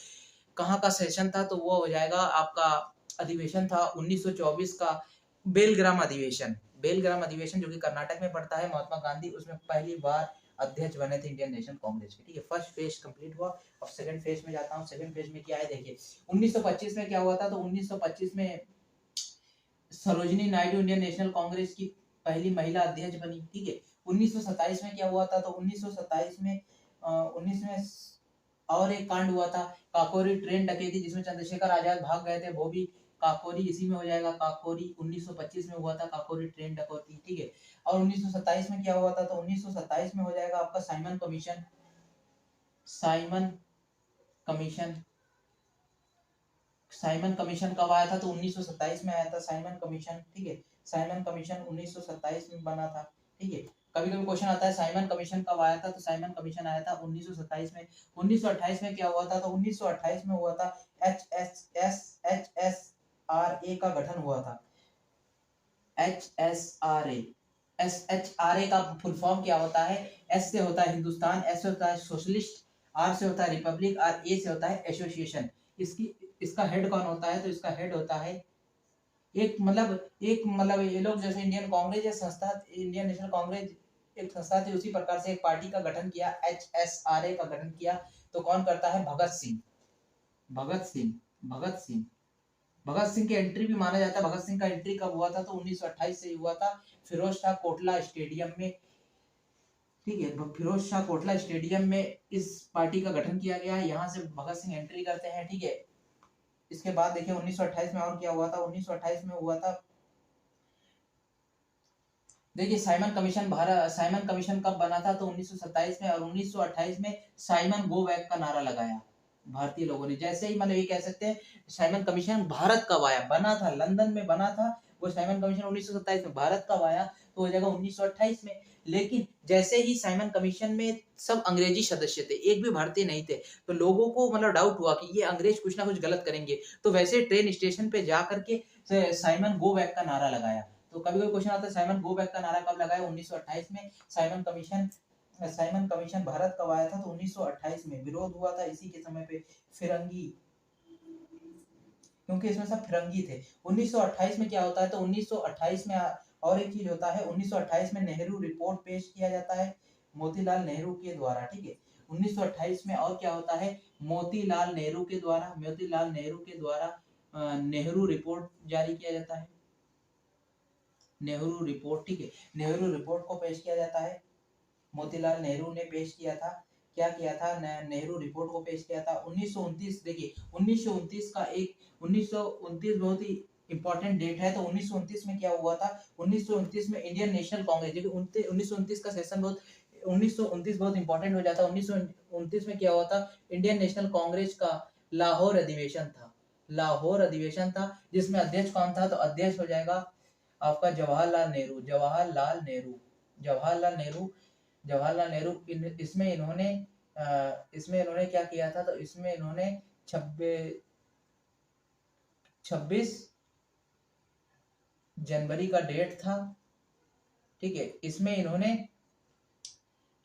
कहाँ का सेशन था, तो वो हो जाएगा आपका अधिवेशन था 1924 का बेलग्राम अधिवेशन। बेलग्राम अधिवेशन जो कि कर्नाटक में पड़ता है, महात्मा गांधी उसमें पहली बार अध्यक्ष बने थे इंडियन नेशनल कांग्रेस के। ठीक है, फर्स्ट फेज कंप्लीट हुआ। अब सेकंड फेज में जाता हूँ। सेकंड फेज में क्या है देखिए, 1925 में क्या हुआ था, तो 1925 में सरोजिनी नायडू इंडियन नेशनल कांग्रेस की पहली महिला अध्यक्ष बनी। ठीक है, 1927 में क्या हुआ था, तो 1927 में 19 में और एक कांड हुआ था, काकोरी ट्रेन डकैती, जिसमें चंद्रशेखर आजाद भाग गए थे, वो भी काकोरी इसी में हो जाएगा। काकोरी 1925 में हुआ था, काकोरी ट्रेन डकैती। ठीक है, और 1927 में क्या हुआ था, तो 1927 में हो जाएगा आपका Simon commission. Simon commission, Simon commission कब आया था, तो 1927 में आया था साइमन कमीशन। ठीक है, साइमन कमीशन 1927 में बना था। ठीक है, कभी कभी क्वेश्चन आता है साइमन कमीशन कब आया था, तो साइमन कमीशन आया था 1927 में। 1928 में क्या हुआ था, तो 1928 में हुआ था HSRA का गठन हुआ था। HSRA, SHRA का फुल फॉर्म क्या होता है? एस से होता है हिंदुस्तान, एस से होता है सोशलिस्ट, आर से होता है रिपब्लिक और ए से होता है एसोसिएशन। इसकी इसका हेड कौन होता है, तो इसका हेड होता है एक मतलब ये लोग जैसे इंडियन कांग्रेस या संस्था, इंडियन नेशनल कांग्रेस एक संस्था थी, उसी प्रकार से एक पार्टी का गठन किया, HSRA का गठन किया। तो कौन करता है? भगत सिंह। भगत सिंह, भगत सिंह, भगत सिंह की एंट्री भी माना जाता है। भगत सिंह का एंट्री कब हुआ था, तो 1928 से हुआ था, फिरोज शाह कोटला स्टेडियम में। ठीक है, फिरोज शाह कोटला स्टेडियम में इस पार्टी का गठन किया गया है, यहाँ से भगत सिंह एंट्री करते हैं। ठीक है, इसके बाद देखिए 1928 में और क्या हुआ था। 1928 में हुआ था, देखिए Simon commission, Bharat Simon commission कब बना था, तो 1927 में, और 1928 में साइमन गो बैक का नारा लगाया भारतीय लोगों ने। जैसे ही मतलब ये कह सकते हैं साइमन कमीशन भारत कब आया, बना था लंदन में बना था वो साइमन कमीशन 1927 में, भारत कब आया, तो हो जाएगा 1928 में। लेकिन जैसे ही साइमन कमीशन में सब अंग्रेजी सदस्य थे, एक भी भारतीय नहीं थे, तो लोगों को मतलब डाउट हुआ कि ये अंग्रेज कुछ ना कुछ गलत करेंगे, तो वैसे ट्रेन स्टेशन पे जा करके साइमन गो बैक का नारा लगाया। तो कभी कभी क्वेश्चन आता है साइमन गो बैक का नारा कब लगाया, 1928 में। साइमन कमीशन भारत कब आया था, तो 1928 में। विरोध हुआ था इसी के समय पे, फिरंगी, क्योंकि इसमें सब फिरंगी थे। 1928 में क्या होता है, तो 1928 में और एक चीज होता है, 1928 में नेहरू रिपोर्ट पेश किया जाता है मोतीलाल नेहरू के द्वारा। ठीक है, 1928 में और क्या होता है, मोतीलाल नेहरू के द्वारा, मोतीलाल नेहरू के द्वारा नेहरू रिपोर्ट जारी किया जाता है, नेहरू रिपोर्ट। ठीक है, नेहरू रिपोर्ट को पेश किया जाता है, मोतीलाल नेहरू ने पेश किया था। क्या किया था, नेहरू रिपोर्ट को पेश किया था। 1929, देखिए 1929 का एक 1929 बहुत ही इंपॉर्टेंट डेट है। तो 1929 में क्या हुआ था, 1929 में इंडियन नेशनल कांग्रेस, देखिए 1929 का सेशन बहुत 1929 बहुत इंपॉर्टेंट हो जाता है। 1929 में क्या हुआ था, इंडियन नेशनल कांग्रेस का लाहौर अधिवेशन था। लाहौर अधिवेशन था, जिसमें अध्यक्ष कौन था, तो अध्यक्ष हो जाएगा आपका जवाहरलाल नेहरू। जवाहरलाल नेहरू, जवाहरलाल नेहरू, जवाहरलाल नेहरू। इसमें इन्होंने क्या किया था, तो इसमें इन्होंने 26 जनवरी का डेट था। ठीक है, इसमें इन्होंने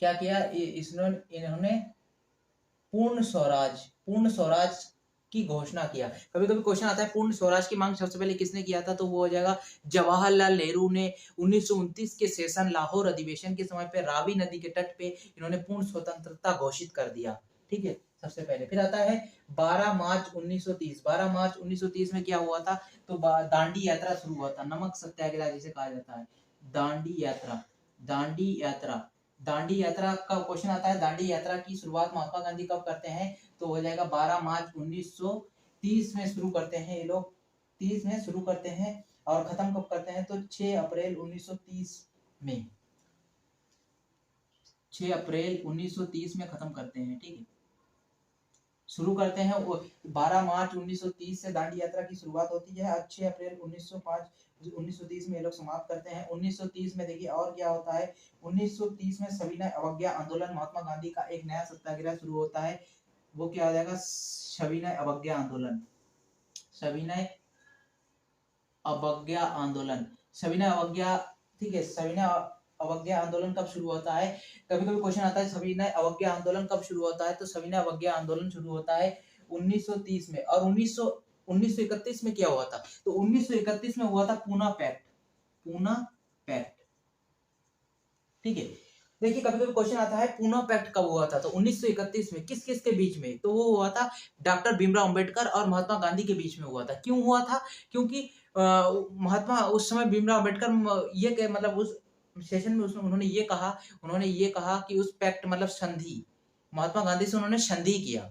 क्या किया, इन्होंने पूर्ण स्वराज की घोषणा किया। कभी कभी क्वेश्चन आता है पूर्ण स्वराज की मांग सबसे पहले किसने किया था, तो वो हो जाएगा जवाहरलाल नेहरू ने। 1929 के सेशन लाहौर अधिवेशन के समय पे रावी नदी के तट पे इन्होंने पूर्ण स्वतंत्रता घोषित कर दिया। ठीक है, सबसे पहले। फिर आता है 12 मार्च 1930। 12 मार्च 1930 में क्या हुआ था, तो दांडी यात्रा शुरू हुआ था, नमक सत्याग्रह जिसे कहा जाता है, दांडी यात्रा। दांडी यात्रा, दांडी यात्रा का क्वेश्चन आता है, दांडी यात्रा की शुरुआत महात्मा गांधी कब करते हैं, तो हो जाएगा 12 मार्च 1930 में शुरू करते हैं ये लोग, 30 में शुरू करते हैं। और खत्म कब करते हैं, तो 6 अप्रैल 1930 में, 6 अप्रैल 1930 में खत्म करते हैं। ठीक है, शुरू करते हैं वो 12 मार्च 1930 से दांडी यात्रा की शुरुआत होती है, और 6 अप्रैल 1930 में ये लोग समाप्त करते हैं। 1930 में देखिए और क्या होता है, 1930 में सविनय अवज्ञा आंदोलन, महात्मा गांधी का एक नया सत्याग्रह शुरू होता है। वो क्या हो जाएगा, सविनय अवज्ञा आंदोलन, सविनय अवज्ञा आंदोलन, सविनय अवज्ञा। ठीक है, सविनय अवज्ञा आंदोलन कब शुरू होता है, कभी कभी क्वेश्चन आता है सविनय अवज्ञा आंदोलन कब शुरू होता है, तो सविनय अवज्ञा आंदोलन शुरू होता है 1930 में। और 1931 में क्या हुआ था? तो 1931 में हुआ था पूना पैक्ट। पूना पैक्ट, ठीक है। देखिए कभी कभी क्वेश्चन आता है पूना पैक्ट कब हुआ था? तो 1931 में। किस किस के बीच में? तो वो हुआ था डॉक्टर भीमराव अंबेडकर और महात्मा गांधी के बीच में हुआ था। क्यों हुआ था? क्योंकि महात्मा उस समय भीमराव अंबेडकर ये मतलब उस सेशन में उन्होंने ये कहा कि उस पैक्ट मतलब संधि, महात्मा गांधी से उन्होंने संधि किया।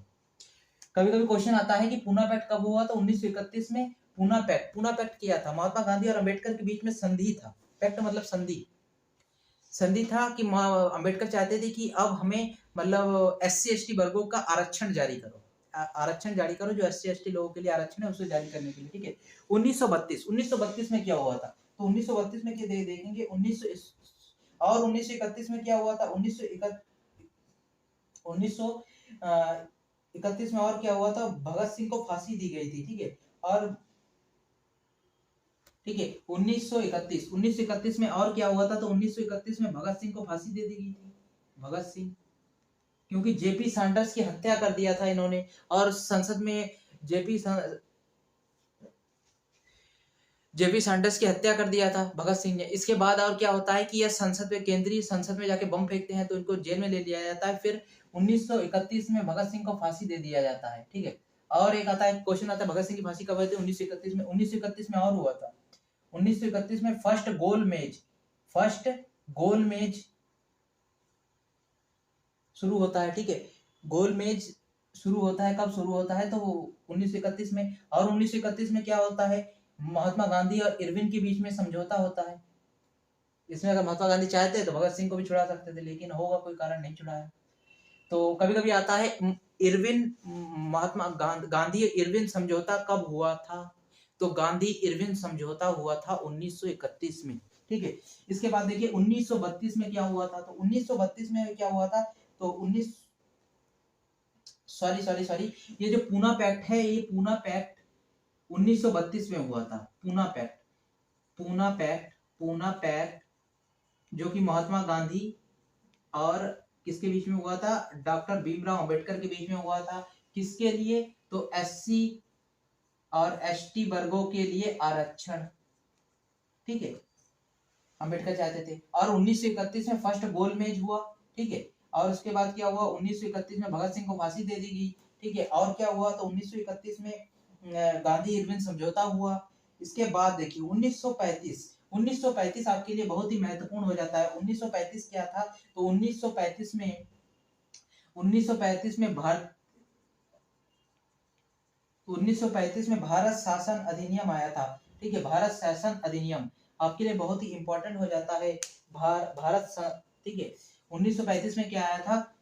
कभी कभी क्वेश्चन आता है कि पूना पैक्ट कब हुआ? तो 1931 में पूना पैक्ट किया था। महात्मा गांधी और अंबेडकर के बीच में संधि था। पैक्ट मतलब संधि था कि अंबेडकर चाहते थे कि अब हमें मतलब SC ST वर्गों का आरक्षण जारी करो, आरक्षण जारी करो, जो SC ST लोगों के लिए आरक्षण है उसे जारी करने के लिए, ठीक है। 1932 में क्या हुआ था? तो 1932 में क्या देखेंगे, 1931 में क्या हुआ था? 1931 में और क्या हुआ था? भगत सिंह को फांसी दी गई थी, ठीक है। और ठीक है 1931 में और क्या हुआ था? तो 1931 में भगत सिंह को फांसी दे दी गई थी। भगत सिंह, क्योंकि जेपी सैंडर्स की हत्या कर दिया था इन्होंने, और संसद में जेपी सैंडर्स की हत्या कर दिया था भगत सिंह ने। इसके बाद और क्या होता है कि यह केंद्रीय संसद में जाके बम फेंकते हैं तो इनको जेल में ले लिया जाता है। फिर 1931 में भगत सिंह को फांसी दे दिया जाता है, ठीक है। और एक आता है क्वेश्चन आता है भगत सिंह की फांसी कब हुई थी? 1931 में और हुआ था। 1931 में फर्स्ट गोल मेज शुरू होता है, ठीक है। गोल मेज शुरू होता है, कब शुरू होता है? तो 1931 में। और 1931 में क्या होता है? महात्मा गांधी और इरविन के बीच में समझौता होता है। इसमें अगर महात्मा गांधी चाहते तो भगत सिंह को भी छुड़ा सकते थे, लेकिन होगा कोई कारण नहीं छुड़ाया। तो कभी कभी आता है इरविन महात्मा गांधी इरविन समझौता कब हुआ था? तो गांधी इरविन समझौता हुआ था 1931 में, ठीक है। इसके बाद देखिए 1932 में क्या हुआ था? तो 1932 में क्या हुआ था? तो 19 सॉरी ये जो पूना पैक्ट है, ये पूना पैक्ट 1932 में हुआ था। पूना पैक्ट जो कि महात्मा गांधी और किसके बीच में हुआ था? डॉक्टर भीमराव अंबेडकर के बीच में हुआ था। किसके लिए? तो SC और ST वर्गों के लिए आरक्षण, ठीक है, अंबेडकर चाहते थे। और 1931 में फर्स्ट गोलमेज हुआ, ठीक है। और उसके बाद क्या हुआ? 1931 में भगत सिंह को फांसी दे दी गई, ठीक है। और क्या हुआ? तो 1931 में गांधी इरविन समझौता हुआ। इसके बाद देखिए 1935 आपके लिए बहुत ही महत्वपूर्ण हो जाता है। 1935 क्या था? तो 1935 में भारत 1935 में भारत शासन अधिनियम आया था, ठीक है। भारत शासन अधिनियम आपके लिए बहुत ही इंपॉर्टेंट हो जाता है। ठीक है। 1935 में क्या आया था?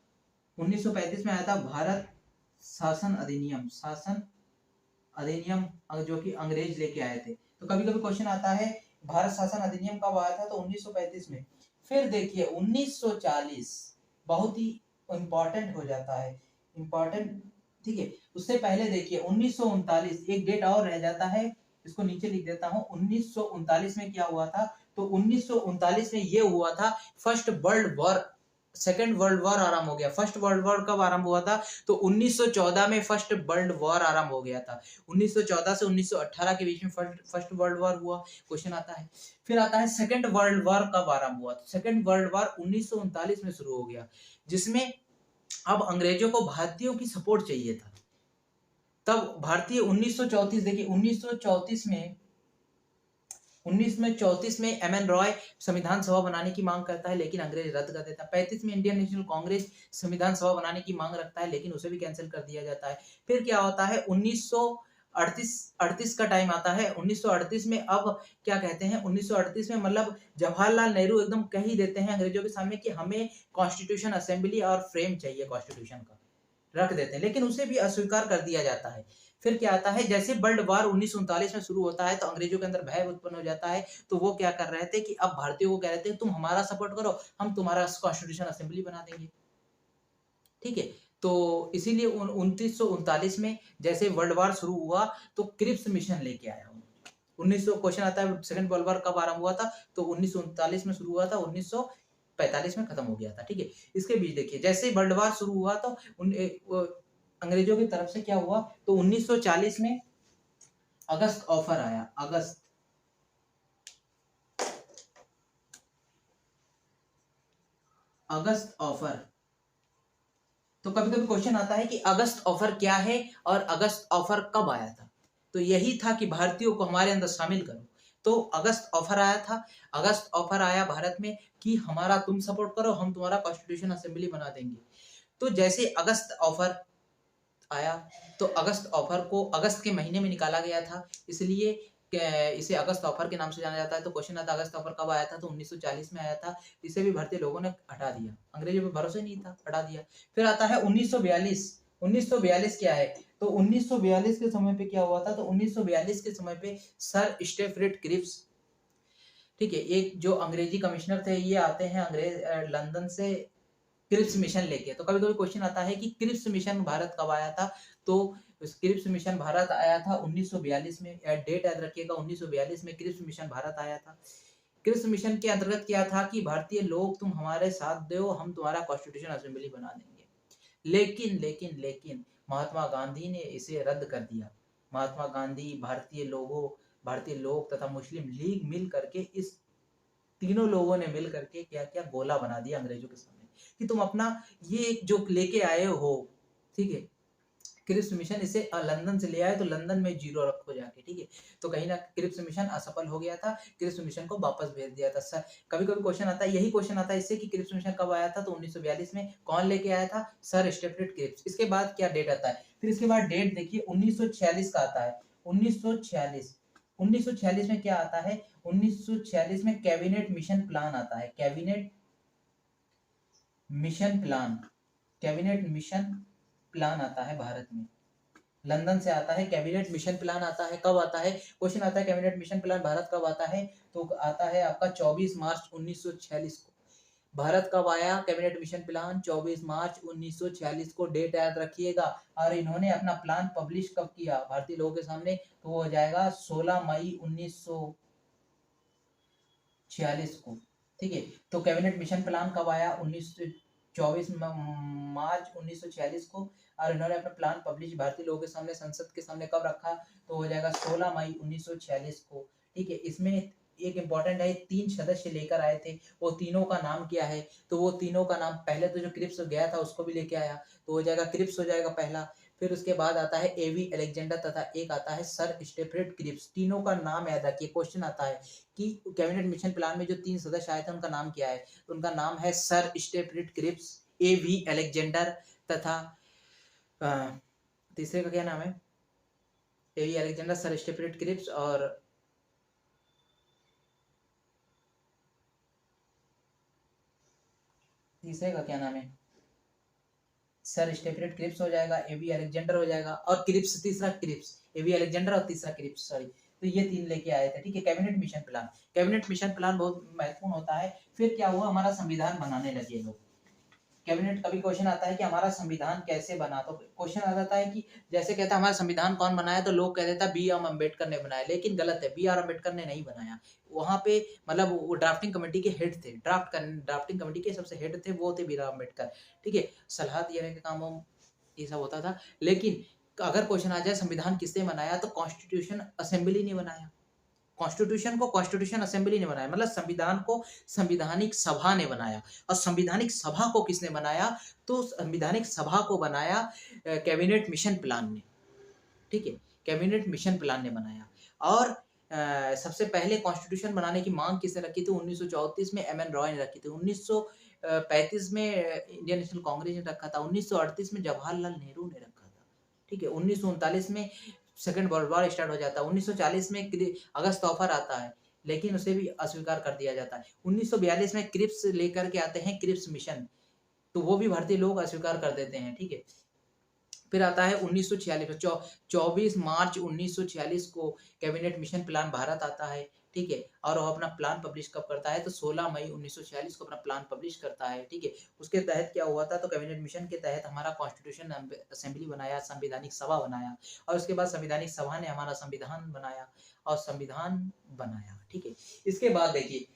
1935 में आया था भारत शासन अधिनियम, जो कि अंग्रेज लेके आए थे। तो कभी कभी क्वेश्चन आता है भारत शासन अधिनियम कब आया था? तो 1935 में। फिर देखिए 1940 बहुत ही इंपॉर्टेंट हो जाता है, ठीक है। उससे पहले देखिए 1939, एक डेट और रह जाता है, इसको नीचे लिख देता हूं। 1939 में क्या हुआ था? तो 1939 में ये हुआ था सेकेंड वर्ल्ड वॉर आरंभ हो गया। फर्स्ट वर्ल्ड वॉर कब आरंभ हुआ था? तो 1914 में फर्स्ट वर्ल्ड वॉर आरंभ हो गया था। 1914 से 1918 के बीच में फर्स्ट वर्ल्ड वॉर हुआ। क्वेश्चन आता है। फिर आता है सेकेंड वर्ल्ड वॉर कब आरंभ हुआ? तो सेकेंड वर्ल्ड वॉर 1939 में शुरू हो गया, जिसमें अब अंग्रेजों को भारतीयों की सपोर्ट चाहिए था। तब भारतीय 1934 देखिए 1934 में MN रॉय संविधान सभा बनाने की मांग करता है, लेकिन अंग्रेज रद्द कर देता है। 35 में इंडियन नेशनल कांग्रेस संविधान सभा बनाने की मांग रखता है, लेकिन उसे भी कैंसिल कर दिया जाता है। फिर क्या होता है? 1938 का टाइम आता है। 1938 में अब क्या कहते हैं? 1938 में मतलब जवाहरलाल नेहरू एकदम कह ही देते हैं अंग्रेजों के सामने कि हमें कॉन्स्टिट्यूशन असेंबली और फ्रेम चाहिए कॉन्स्टिट्यूशन का, रख देते हैं, लेकिन उसे भी अस्वीकार कर दिया जाता है। फिर क्या आता है? जैसे वर्ल्ड वॉर 1939 में शुरू होता है तो अंग्रेजों के अंदर भय उत्पन्न हो जाता है। तो वो क्या कर रहे थे कि अब भारतीयों को कह रहे थे तुम हमारा सपोर्ट करो, हम तुम्हारा कॉन्स्टिट्यूशन असेंबली बना देंगे, ठीक है। तो इसीलिए 1939 में जैसे वर्ल्ड वॉर शुरू हुआ तो क्रिप्स मिशन लेके आया। 1900 क्वेश्चन आता है सेकंड वर्ल्ड वॉर कब आरंभ हुआ था? तो 1939 में शुरू हुआ था, 1945 में खत्म हो गया था, ठीक है। इसके बीच देखिए जैसे वर्ल्ड वॉर शुरू हुआ तो अंग्रेजों की तरफ से क्या हुआ? तो 1940 में अगस्त ऑफर आया, अगस्त ऑफर। तो कभी कभी क्वेश्चन आता है कि अगस्त ऑफर क्या है और अगस्त ऑफर कब आया था। तो यही था कि भारतीयों को हमारे अंदर शामिल करो। तो अगस्त ऑफर आया था, अगस्त ऑफर आया भारत में कि हमारा तुम सपोर्ट करो, हम तुम्हारा कॉन्स्टिट्यूशन असेंबली बना देंगे। तो जैसे अगस्त ऑफर आया, तो अगस्त ऑफर को अगस्त के महीने में निकाला गया था, इसलिए इसे अगस्त ऑफर के नाम से जाना जाता है। तो क्वेश्चन आता है अगस्त ऑफर कब आया था, तो 1940 में आया था। इसे भी भारतीय लोगों ने हटा दिया, अंग्रेजों पे भरोसा नहीं था, हटा दिया। फिर आता है 1942। 1942 क्या है, तो 1942 के समय पे क्या हुआ था, तो 1942 के समय पे सर स्टेफर्ड क्रिप्स, ठीक है, एक जो अंग्रेजी कमिश्नर थे, ये आते हैं अंग्रेज लंदन से क्रिप्स मिशन लेके। तो कभी कभी क्वेश्चन आता है कि क्रिप्स मिशन भारत कब आया था, तो क्रिप्स मिशन भारत आया था 1942 में। डेट याद रखिएगा, 1942 में क्रिप्स मिशन भारत आया था। क्रिप्स मिशन के अंतर्गत क्या था कि भारतीय लोग तुम हमारे साथ दो, हम तुम्हारा कॉन्स्टिट्यूशन असेंबली बना देंगे। लेकिन लेकिन लेकिन महात्मा गांधी ने इसे रद्द कर दिया। महात्मा गांधी, भारतीय लोग तथा मुस्लिम लीग मिल करके, इस तीनों लोगों ने मिल करके क्या क्या गोला बना दिया अंग्रेजों के सामने कि तुम अपना ये जो लेके आए हो, ठीक है, क्रिप्स मिशन, इसे लंदन से ले आए तो लंदन में जीरो रखो जाके, ठीक है। तो कहीं ना क्रिप्स मिशन असफल हो गया था, क्रिप्स मिशन को वापस भेज दिया था। सर कभी कभी क्वेश्चन आता है, यही क्वेश्चन आता है इससे कि क्रिप्स मिशन कब आया था, तो 1942 में। कौन लेके आया था, सर स्टेफर्ड क्रिप्स। इसके बाद क्या डेट आता है, फिर इसके बाद डेट देखिए 1946 का आता है। 1946, 1946 में क्या आता है, 1946 में कैबिनेट मिशन प्लान आता है। Cabinet mission plan, cabinet mission plan आता है भारत में, लंदन से आता है। कैबिनेट मिशन प्लान आता है, कब आता है, क्वेश्चन आता है कैबिनेट मिशन प्लान भारत कब आता है, तो आता है आपका 24 मार्च 1946 को। भारत कब आया कैबिनेट मिशन प्लान, 24 मार्च 1946 को, डेट याद रखिएगा। और इन्होंने अपना प्लान पब्लिश कब किया भारतीय लोगों के सामने, तो वो हो जाएगा 16 मई 1946 को, ठीक है। तो कैबिनेट मिशन प्लान कब आया, 24 मार्च 1946 को। और इन्होंने अपना प्लान पब्लिश भारतीय लोगों के सामने, संसद के सामने कब रखा, तो हो जाएगा 16 मई 1946 को, ठीक है। इसमें एक इंपॉर्टेंट है, 3 सदस्य लेकर आए थे, वो तीनों का नाम क्या है, तो वो तीनों का नाम, पहले तो जो क्रिप्स गया था उसको भी लेके आया, तो हो जाएगा क्रिप्स हो जाएगा पहला। फिर उसके बाद आता है एवी अलेक्जेंडर तथा एक आता है सर स्टेफर्ड क्रिप्स। तीनों का नाम याद रखिए, क्वेश्चन आता है कि कैबिनेट मिशन प्लान में जो 3 सदस्य आए थे उनका नाम क्या है, तो उनका नाम है सर स्टेफर्ड क्रिप्स, एवी अलेक्जेंडर तथा तीसरे का क्या नाम है, एवी अलेक्जेंडर, सर स्टेफर्ड क्रिप्स, और तीसरे का क्या नाम है, सर स्टेफर्ड क्रिप्स हो जाएगा, एवी अलेक्जेंडर हो जाएगा, और क्रिप्स तीसरा, क्रिप्स, एवी अलेक्जेंडर और तीसरा क्रिप्स, सॉरी। तो ये 3 लेके आए थे, ठीक है। Cabinet mission plan, cabinet mission plan बहुत महत्वपूर्ण होता है। फिर क्या हुआ, हमारा संविधान बनाने लगे लोग। कैबिनेट, कभी क्वेश्चन आता है कि हमारा संविधान कैसे बना, तो क्वेश्चन आ जाता है कि जैसे कहता है हमारा संविधान कौन बनाया, तो लोग कह देता बी आर अम्बेडकर ने बनाया, लेकिन गलत है, बी आर अम्बेडकर ने नहीं बनाया। वहां पे मतलब वो ड्राफ्टिंग कमेटी के हेड थे, ड्राफ्टिंग कमेटी के सबसे हेड थे, वो थे बी आर अम्बेडकर, ठीक है। सलाह देने का काम ये सब होता था। लेकिन अगर क्वेश्चन आ जाए संविधान किसने बनाया, तो कॉन्स्टिट्यूशन असेंबली ने बनाया। कॉन्स्टिट्यूशन को कॉन्स्टिट्यूशन असेंबली ने बनाया, मतलब संविधान को संविधानिक सभा ने बनाया। और संविधानिक सभा को किसने बनाया, तो संविधानिक सभा को बनाया कैबिनेट मिशन प्लान ने, ठीक है, कैबिनेट मिशन प्लान ने बनाया। और सबसे पहले कॉन्स्टिट्यूशन बनाने की मांग किसने रखी थी, 1934 में एम एन रॉय ने रखी थी, 1935 में इंडियन नेशनल कांग्रेस ने रखा था, 1938 में जवाहरलाल नेहरू ने रखा था, ठीक है। 1939 में सेकेंड वर्ल्ड वॉर स्टार्ट हो जाता है, 1940 में अगस्त ऑफर आता है, लेकिन उसे भी अस्वीकार कर दिया जाता है। 1942 में क्रिप्स लेकर के आते हैं, क्रिप्स मिशन, तो वो भी भारतीय लोग अस्वीकार कर देते हैं, ठीक है। फिर आता है 1946 में, 24 मार्च 1946 को कैबिनेट मिशन प्लान भारत आता है, ठीक है। और वो अपना प्लान पब्लिश कब करता है, तो 16 मई 1946 को अपना प्लान पब्लिश करता है, ठीक है। उसके तहत क्या हुआ था, तो कैबिनेट मिशन के तहत हमारा कॉन्स्टिट्यूशन असेंबली बनाया, संवैधानिक सभा बनाया, और उसके बाद संवैधानिक सभा ने हमारा संविधान बनाया और संविधान बनाया, ठीक है। इसके बाद देखिए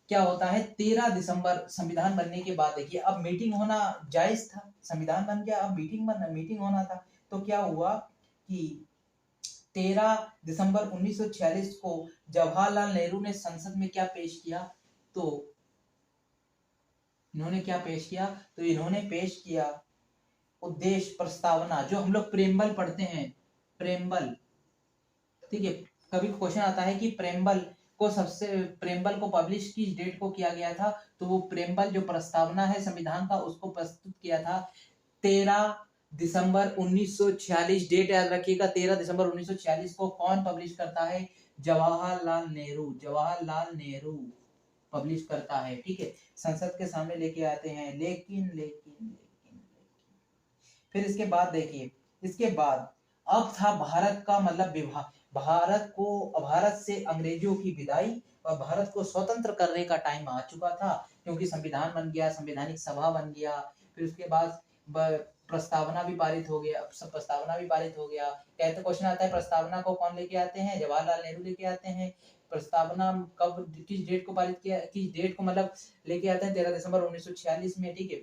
क्या होता है, 13 दिसंबर संविधान बनने के बाद देखिए, अब मीटिंग होना जायज था, संविधान बन गया, अब मीटिंग होना था। तो क्या हुआ कि 13 दिसंबर 1946 को जवाहरलाल नेहरू ने संसद में क्या पेश किया? तो इन्होंने क्या पेश किया? तो इन्होंने पेश किया उद्देश्य प्रस्तावना, जो हम लोग प्रेम्बल पढ़ते हैं, प्रेम्बल, ठीक है। कभी क्वेश्चन आता है कि प्रेम्बल को पब्लिश किस डेट को किया गया था? तो वो प्रेम्बल जो प्रस्तावना है संविधान का, उसको प्रस्तुत किया था 13 दिसंबर 1946। डेट याद रखिएगा, 13 दिसंबर 1946 को कौन पब्लिश करता है? जवाहरलाल नेहरू, जवाहरलाल नेहरू पब्लिश करता है, ठीक है। संसद के सामने लेके आते हैं, लेकिन लेकिन लेकिन फिर इसके बाद देखिए, इसके बाद अब था भारत का मतलब विभाग, भारत से अंग्रेजों की विदाई और भारत को स्वतंत्र करने का टाइम आ चुका था, क्योंकि संविधान बन गया, संवैधानिक सभा बन गया। फिर उसके बाद प्रस्तावना भी पारित हो गया, सब प्रस्तावना भी पारित हो गया। कहते क्वेश्चन आता है प्रस्तावना को कौन लेके आते हैं? जवाहरलाल नेहरू लेके आते हैं। प्रस्तावना कब, किस डेट को पारित किया, किस डेट को मतलब लेके आते हैं? 13 दिसंबर 1946 में, ठीक है।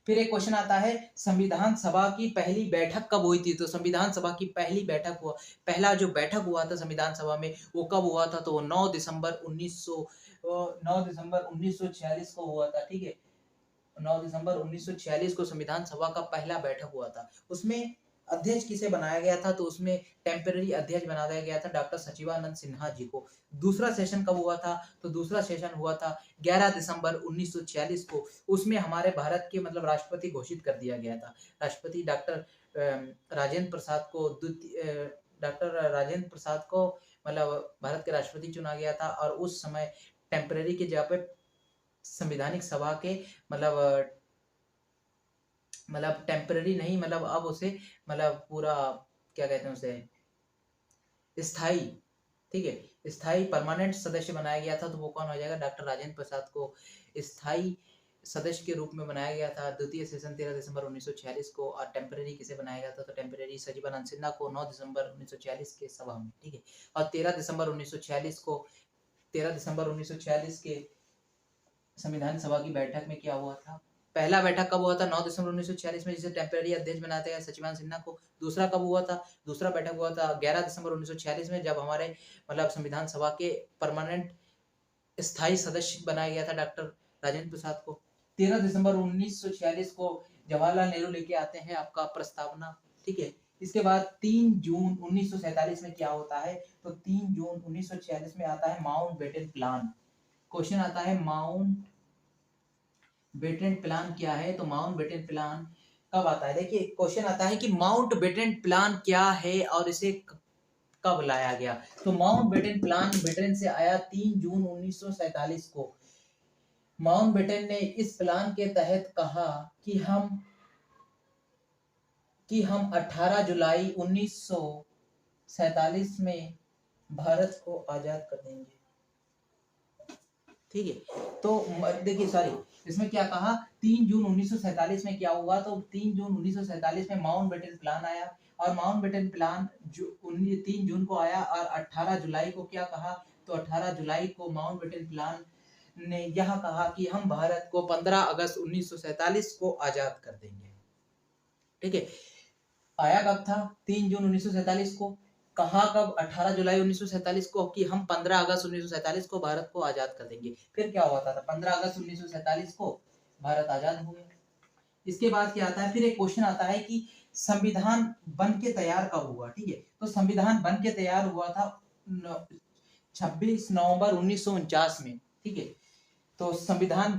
फिर एक क्वेश्चन आता है संविधान सभा की पहली बैठक कब हुई थी? तो संविधान सभा की पहली बैठक हुआ, पहला जो बैठक हुआ था संविधान सभा में, वो कब हुआ था? तो वो 9 दिसंबर 1946 को हुआ था, ठीक है। 9 दिसंबर 1946 को संविधान सभा का पहला बैठक हुआ था। उसमें अध्यक्ष किसे बनाया गया था? तो उसमें टेम्पररी अध्यक्ष बनाया गया था डॉक्टर सचिवानंद सिन्हा जी को। दूसरा सेशन कब हुआ था? तो दूसरा सेशन हुआ था 11 दिसंबर 1946 को। उसमें हमारे भारत के मतलब राष्ट्रपति घोषित कर दिया गया था। राष्ट्रपति डॉक्टर राजेंद्र प्रसाद को मतलब भारत के राष्ट्रपति चुना गया था। और उस समय टेम्पररी के जगह पे संविधानिक सभा के मतलब टेम्पररी नहीं, मतलब अब उसे मतलब पूरा क्या कहते हैं उसे, स्थाई, ठीक है, स्थाई परमानेंट सदस्य बनाया गया था। तो वो कौन हो जाएगा? डॉक्टर राजेंद्र प्रसाद को स्थाई सदस्य के रूप में बनाया गया था द्वितीय सेशन 13 दिसंबर 1946 को। और टेम्पररी किसे बनाया गया था? तो टेम्पररी सचिवानंद सिन्हा को 9 दिसंबर 1946 के सभा में, ठीक है। और 13 दिसंबर 1946 के संविधान सभा की बैठक में क्या हुआ था? पहला बैठक कब हुआ था? 9 दिसंबर 1946 में, जिसे टेम्पररी अध्यक्ष बनाते हैं सचिवानंद सिन्हा को। दूसरा कब हुआ था? दूसरा बैठक हुआ था 11 दिसंबर 1946 में, जब हमारे मतलब संविधान सभा के परमानेंट स्थायी सदस्य बनाया गया था डॉक्टर राजेंद्र प्रसाद को। 13 दिसंबर 1946 को जवाहरलाल नेहरू लेके आते हैं आपका प्रस्तावना, ठीक है। इसके बाद 3 जून 1947 में क्या होता है? तो 3 जून 1946 में आता है माउंट बेटन प्लान। क्वेश्चन आता है माउंट बेटन प्लान क्या है? तो माउंट बेटन प्लान कब आता है? देखिए क्वेश्चन आता है कि माउंट बेटन प्लान क्या है और इसे कब लाया गया? तो माउंट बेटन प्लान ब्रिटेन से आया 3 जून 1947 को। माउंट बेटन ने इस प्लान के तहत कहा कि हम 18 जुलाई 1947 में भारत को आजाद कर देंगे, ठीक है। तो देखिए सॉरी, इसमें क्या कहा? 3 जून 1947 में क्या हुआ? तो 3 जून 1947 में माउंट बेटन प्लान आया। और माउंट बेटन प्लान जो 3 जून को आया और 18 जुलाई को क्या कहा? तो 18 जुलाई को माउंट बेटन प्लान ने यह कहा कि हम भारत को 15 अगस्त 1947 को आजाद कर देंगे, ठीक है। आया कब था? 3 जून 1947 को। कहा कब? 18 जुलाई 1947 को कि हम 15 अगस्त 1947 को भारत को आजाद कर देंगे। फिर क्या हुआ था? 15 अगस्त 1947 को भारत आजाद हो गया। इसके बाद क्या आता है? फिर एक क्वेश्चन आता है कि संविधान बन के तैयार कब हुआ, ठीक है। तो संविधान बन के तैयार हुआ था 26 नवंबर 1949 में, ठीक है। तो संविधान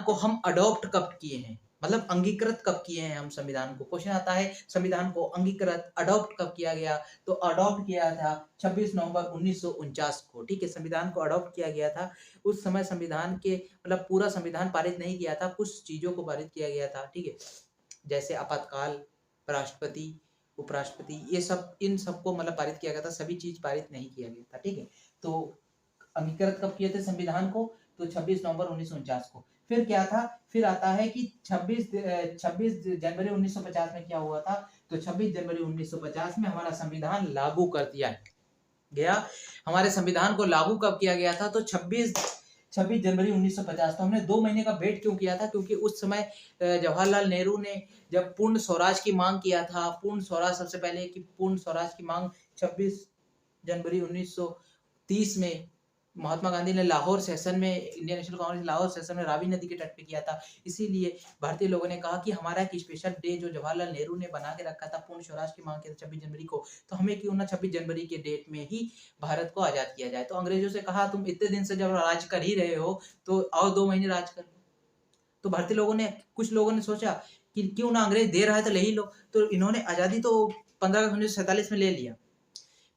को हम अडॉप्ट कब किए हैं, मतलब अंगीकृत कब किए हैं हम संविधान को? क्वेश्चन आता है संविधान को अंगीकृत अडॉप्ट कब किया गया? तो अडॉप्ट किया था 26 नवंबर 1949 को, ठीक है। संविधान को अडॉप्ट किया गया था। उस समय संविधान के मतलब पूरा संविधान पारित नहीं किया था, कुछ चीजों को पारित किया गया था, ठीक है। जैसे आपातकाल, राष्ट्रपति, उपराष्ट्रपति, ये सब, इन सबको मतलब पारित किया गया था, सभी चीज पारित नहीं किया गया था, ठीक है। तो अंगीकृत कब किए थे संविधान को? तो 26 नवंबर 1949 को। फिर क्या था? फिर आता है कि 26 जनवरी 1950 में क्या हुआ था? तो 26 जनवरी 1950 में हमारा संविधान लागू कर दिया गया। हमारे संविधान को लागू कब किया गया था? तो 26 26 जनवरी 1950। तो हमने 2 महीने का वेट क्यों किया था? क्योंकि उस समय जवाहरलाल नेहरू ने जब पूर्ण स्वराज की मांग किया था, पूर्ण स्वराज सबसे पहले कि पूर्ण स्वराज की मांग 26 जनवरी 1930 में महात्मा गांधी ने लाहौर सेशन में, Indian national Congress Lahore session में रावी नदी के तट पे किया था। इसीलिए भारतीय लोगों ने कहा कि हमारा एक स्पेशल डे जो जवाहरलाल नेहरू ने बना के रखा था, पूर्ण स्वराज की मांग की 26 जनवरी को, तो हमें क्यों ना 26 जनवरी के डेट में ही भारत को आजाद किया जाए। तो अंग्रेजों से कहा तुम इतने दिन से जब राज कर ही रहे हो तो और 2 महीने राज कर लो। तो भारतीय लोगों ने, कुछ लोगों ने सोचा कि क्यों ना, अंग्रेज दे रहा है तो ले ही लो। तो इन्होंने आजादी तो 15 अगस्त 1947 में ले लिया।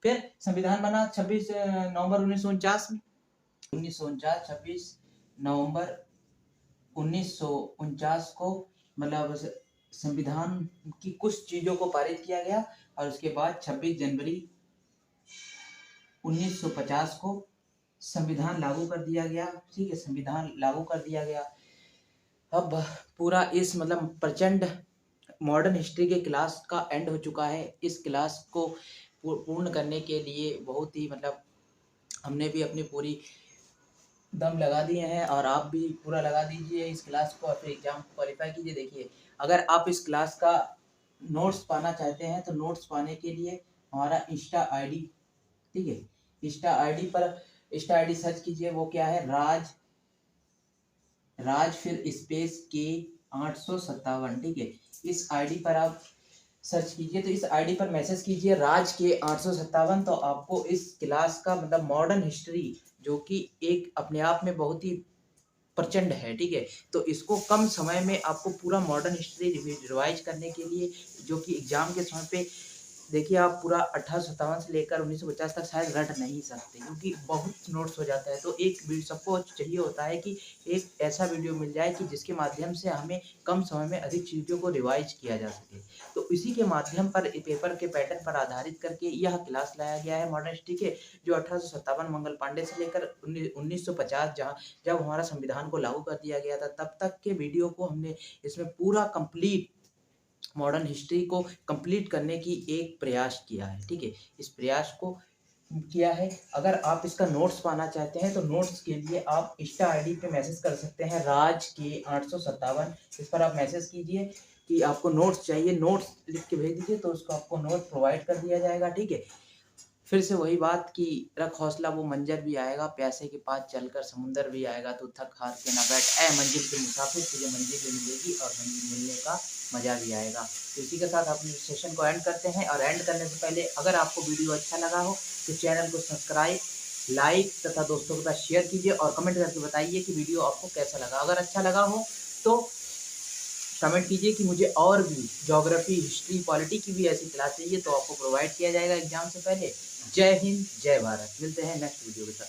फिर संविधान बना 26 नवंबर 1949 में। 1949 26 नवंबर 1949 को मतलब संविधान की कुछ चीजों को पारित किया गया और उसके बाद 26 जनवरी 1950 को संविधान लागू कर दिया गया। ठीक है, संविधान लागू कर दिया गया। अब पूरा इस मतलब प्रचंड मॉडर्न हिस्ट्री के क्लास का एंड हो चुका है। इस क्लास को पूर्ण करने के लिए बहुत ही मतलब हमने भी अपनी पूरी दम लगा दिए हैं और आप भी पूरा लगा दीजिए इस क्लास को और फिर एग्जाम को क्वालिफाई कीजिए। देखिए, अगर आप इस क्लास का नोट्स पाना चाहते हैं तो नोट्स पाने के लिए हमारा इंस्टा आईडी, ठीक है, इंस्टा आईडी सर्च कीजिए। वो क्या है? राज फिर स्पेस के 857, ठीक है। इस आईडी पर आप सर्च कीजिए, तो इस आईडी पर मैसेज कीजिए राज के 857, तो आपको इस क्लास का मतलब मॉडर्न हिस्ट्री, जो कि एक अपने आप में बहुत ही प्रचंड है, ठीक है, तो इसको कम समय में आपको पूरा मॉडर्न हिस्ट्री रिवाइज करने के लिए, जो कि एग्जाम के समय पे देखिए आप पूरा 1857 से लेकर 1950 तक शायद रट नहीं सकते क्योंकि बहुत नोट्स हो जाता है। तो एक सबको चाहिए होता है कि एक ऐसा वीडियो मिल जाए कि जिसके माध्यम से हमें कम समय में अधिक चीज़ों को रिवाइज किया जा सके। तो इसी के माध्यम पर पेपर के पैटर्न पर आधारित करके यह क्लास लाया गया है मॉडर्न हिस्ट्री के, जो 1857 मंगल पांडे से लेकर 1950 जहाँ जब हमारा संविधान को लागू कर दिया गया था तब तक के वीडियो को हमने इसमें पूरा कंप्लीट मॉडर्न हिस्ट्री को कंप्लीट करने की एक प्रयास किया है, ठीक है। इस प्रयास को किया है। अगर आप इसका नोट्स पाना चाहते हैं तो नोट्स के लिए आप इंस्टा आईडी पे मैसेज कर सकते हैं राज के 857। इस पर आप मैसेज कीजिए कि आपको नोट्स चाहिए, नोट्स लिख के भेज दीजिए तो उसको आपको नोट प्रोवाइड कर दिया जाएगा, ठीक है। फिर से वही बात कि रख हौसला वो मंजर भी आएगा, प्यासे के पास चलकर समुंदर भी आएगा, तो थक हार के ना बैठ ऐ मंजिल के मुसाफिर, तुझे मंजिल भी मिलेगी और मंजिल मिलने का मजा भी आएगा। तो इसी के साथ अपने सेशन को एंड करते हैं और एंड करने से पहले अगर आपको वीडियो अच्छा लगा हो तो चैनल को सब्सक्राइब, लाइक तथा दोस्तों के साथ शेयर कीजिए और कमेंट करके बताइए कि वीडियो आपको कैसा लगा। अगर अच्छा लगा हो तो कमेंट कीजिए कि मुझे और भी ज्योग्राफी, हिस्ट्री, पॉलिटी की भी ऐसी क्लास चाहिए तो आपको प्रोवाइड किया जाएगा एग्जाम से पहले। जय हिंद, जय भारत। मिलते हैं नेक्स्ट वीडियो के साथ।